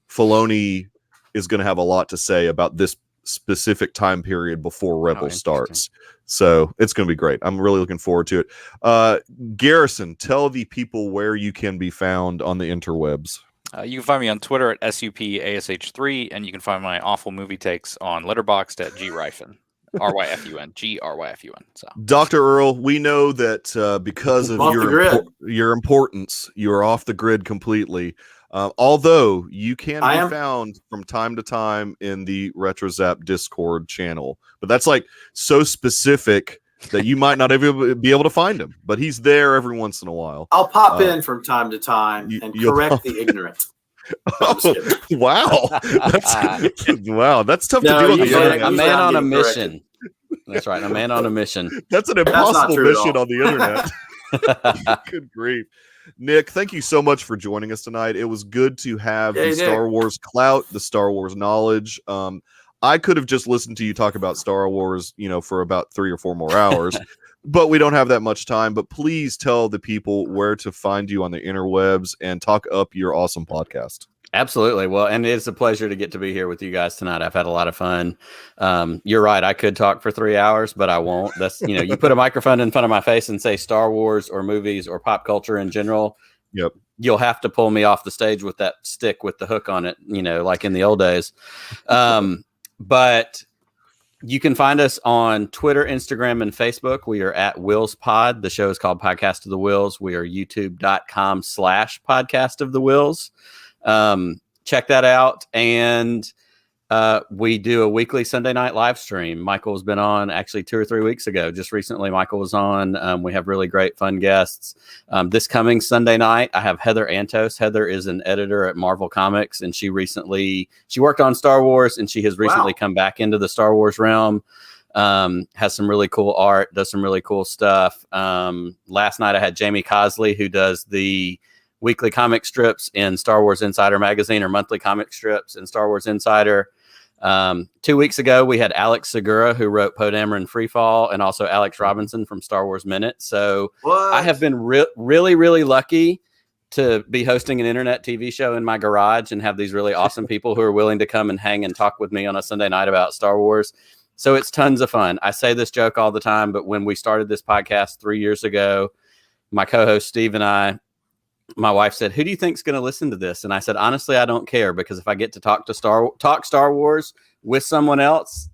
Filoni is going to have a lot to say about this specific time period before Rebels starts. So it's going to be great. I'm really looking forward to it. Garrison, tell the people where you can be found on the interwebs. You can find me on Twitter at SUPASH3, and you can find my awful movie takes on Letterboxd at GRyfun. RYFUN. GRYFUN. So, Dr. Earl, we know that because of your importance, you are off the grid completely. Although you can be found from time to time in the RetroZap Discord channel, but that's like so specific that you might not ever be able to find him, but he's there every once in a while. I'll pop in from time to time and correct the ignorant. Wow. That's tough to do on the internet. A man on a mission. That's right. A man on a mission. That's an impossible mission on the internet. Good grief. Nick, thank you so much for joining us tonight. It was good to have the Star Wars clout, the Star Wars knowledge. I could have just listened to you talk about Star Wars, for about 3 or 4 more hours, but we don't have that much time. But please tell the people where to find you on the interwebs and talk up your awesome podcast. Absolutely. Well, and it's a pleasure to get to be here with you guys tonight. I've had a lot of fun. You're right. I could talk for 3 hours, but I won't. That's, you put a microphone in front of my face and say Star Wars or movies or pop culture in general. Yep. You'll have to pull me off the stage with that stick with the hook on it, like in the old days. But you can find us on Twitter, Instagram, and Facebook. We are at Wills Pod. The show is called Podcast of the Wills. We are youtube.com/Podcast of the Wills. Check that out. And we do a weekly Sunday night live stream. Michael's been on actually 2 or 3 weeks ago. Just recently, Michael was on. We have really great, fun guests. This coming Sunday night, I have Heather Antos. Heather is an editor at Marvel Comics, and she worked on Star Wars, and she has recently come back into the Star Wars realm. Has some really cool art, does some really cool stuff. Last night, I had Jamie Cosley, who does the weekly comic strips in Star Wars Insider magazine, or monthly comic strips in Star Wars Insider. 2 weeks ago, we had Alex Segura, who wrote Poe Dameron Freefall, and also Alex Robinson from Star Wars Minute. So I have been really, really lucky to be hosting an internet TV show in my garage and have these really awesome people who are willing to come and hang and talk with me on a Sunday night about Star Wars. So it's tons of fun. I say this joke all the time, but when we started this podcast 3 years ago, my co-host Steve and my wife said, "Who do you think's going to listen to this?" And I said, "Honestly, I don't care, because if I get to talk Star Wars with someone else,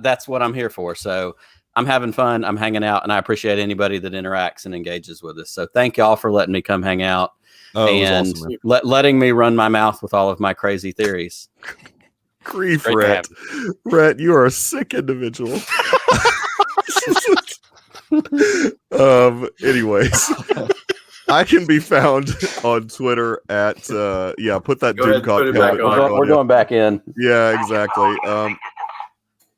that's what I'm here for." So I'm having fun. I'm hanging out, and I appreciate anybody that interacts and engages with us. So thank y'all for letting me come hang out and awesome, letting me run my mouth with all of my crazy theories. Grief, Rhett. Rhett, you are a sick individual. Anyways, I can be found on Twitter at put that Deucecast back on. We're going back in. Yeah, exactly.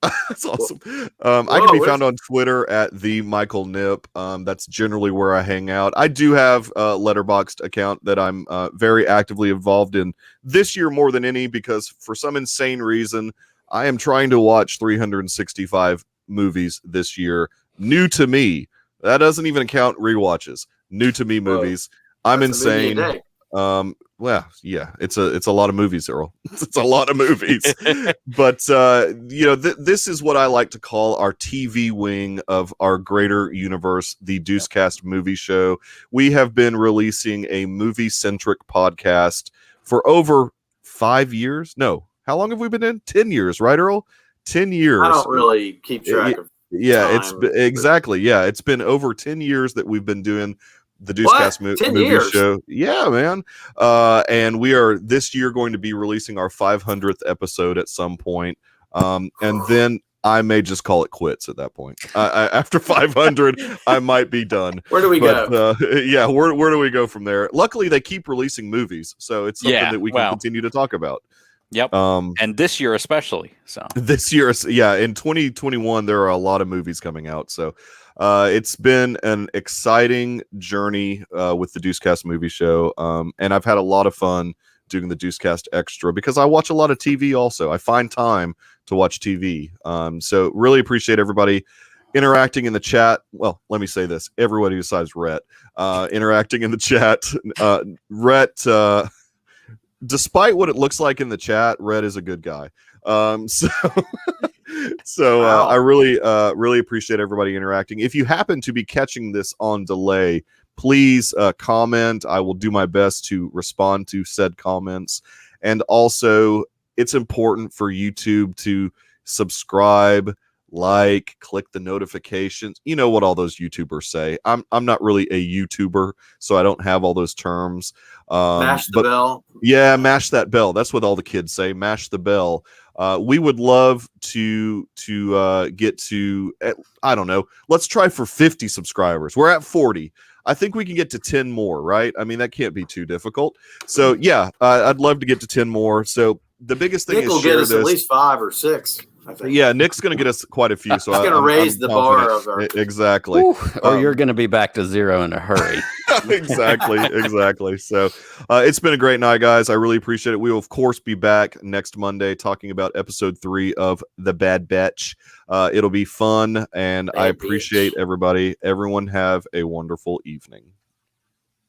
That's awesome. I can be found on Twitter at the Michael Nip. That's generally where I hang out. I do have a Letterboxd account that I'm very actively involved in this year more than any, because for some insane reason I am trying to watch 365 movies this year. New to me. That doesn't even count rewatches. New to me movies. I'm insane. Well, yeah, it's a lot of movies, Earl. It's a lot of movies. But this is what I like to call our TV wing of our greater universe, the Deucecast movie show. We have been releasing a movie-centric podcast for over 5 years. No, how long have we been in? 10 years, right, Earl? 10 years. I don't really keep track of. Yeah, exactly. Yeah, it's been over 10 years that we've been doing the Deucecast movie show. Yeah, man. And we are this year going to be releasing our 500th episode at some point. And then I may just call it quits at that point. After 500, I might be done. Where do we go? Where do we go from there? Luckily, they keep releasing movies, so it's something that we can continue to talk about. Yep. And this year especially. So this year, in 2021, there are a lot of movies coming out. So it's been an exciting journey with the Deucecast movie show. And I've had a lot of fun doing the Deucecast Extra, because I watch a lot of TV also. I find time to watch TV. So really appreciate everybody interacting in the chat. Well, let me say this. Everybody besides Rhett interacting in the chat. Rhett, despite what it looks like in the chat, Rhett is a good guy. I really appreciate everybody interacting. If you happen to be catching this on delay, please comment. I will do my best to respond to said comments. And also, it's important for YouTube to subscribe, like, click the notifications. You know what all those YouTubers say. I'm not really a YouTuber, so I don't have all those terms. Mash the bell. Yeah, mash that bell. That's what all the kids say. Mash the bell. We would love to get to, I don't know, let's try for 50 subscribers. We're at 40. I think we can get to 10 more, right? I mean, that can't be too difficult. So yeah, I'd love to get to 10 more. So the biggest thing Nick is will get us at least 5 or 6. I think. Yeah, Nick's going to get us quite a few. So he's going to raise the bar of our... Exactly. Or you're going to be back to 0 in a hurry. Exactly. So it's been a great night, guys. I really appreciate it. We will, of course, be back next Monday talking about episode 3 of The Bad Batch. It'll be fun, and I appreciate everybody. Everyone have a wonderful evening.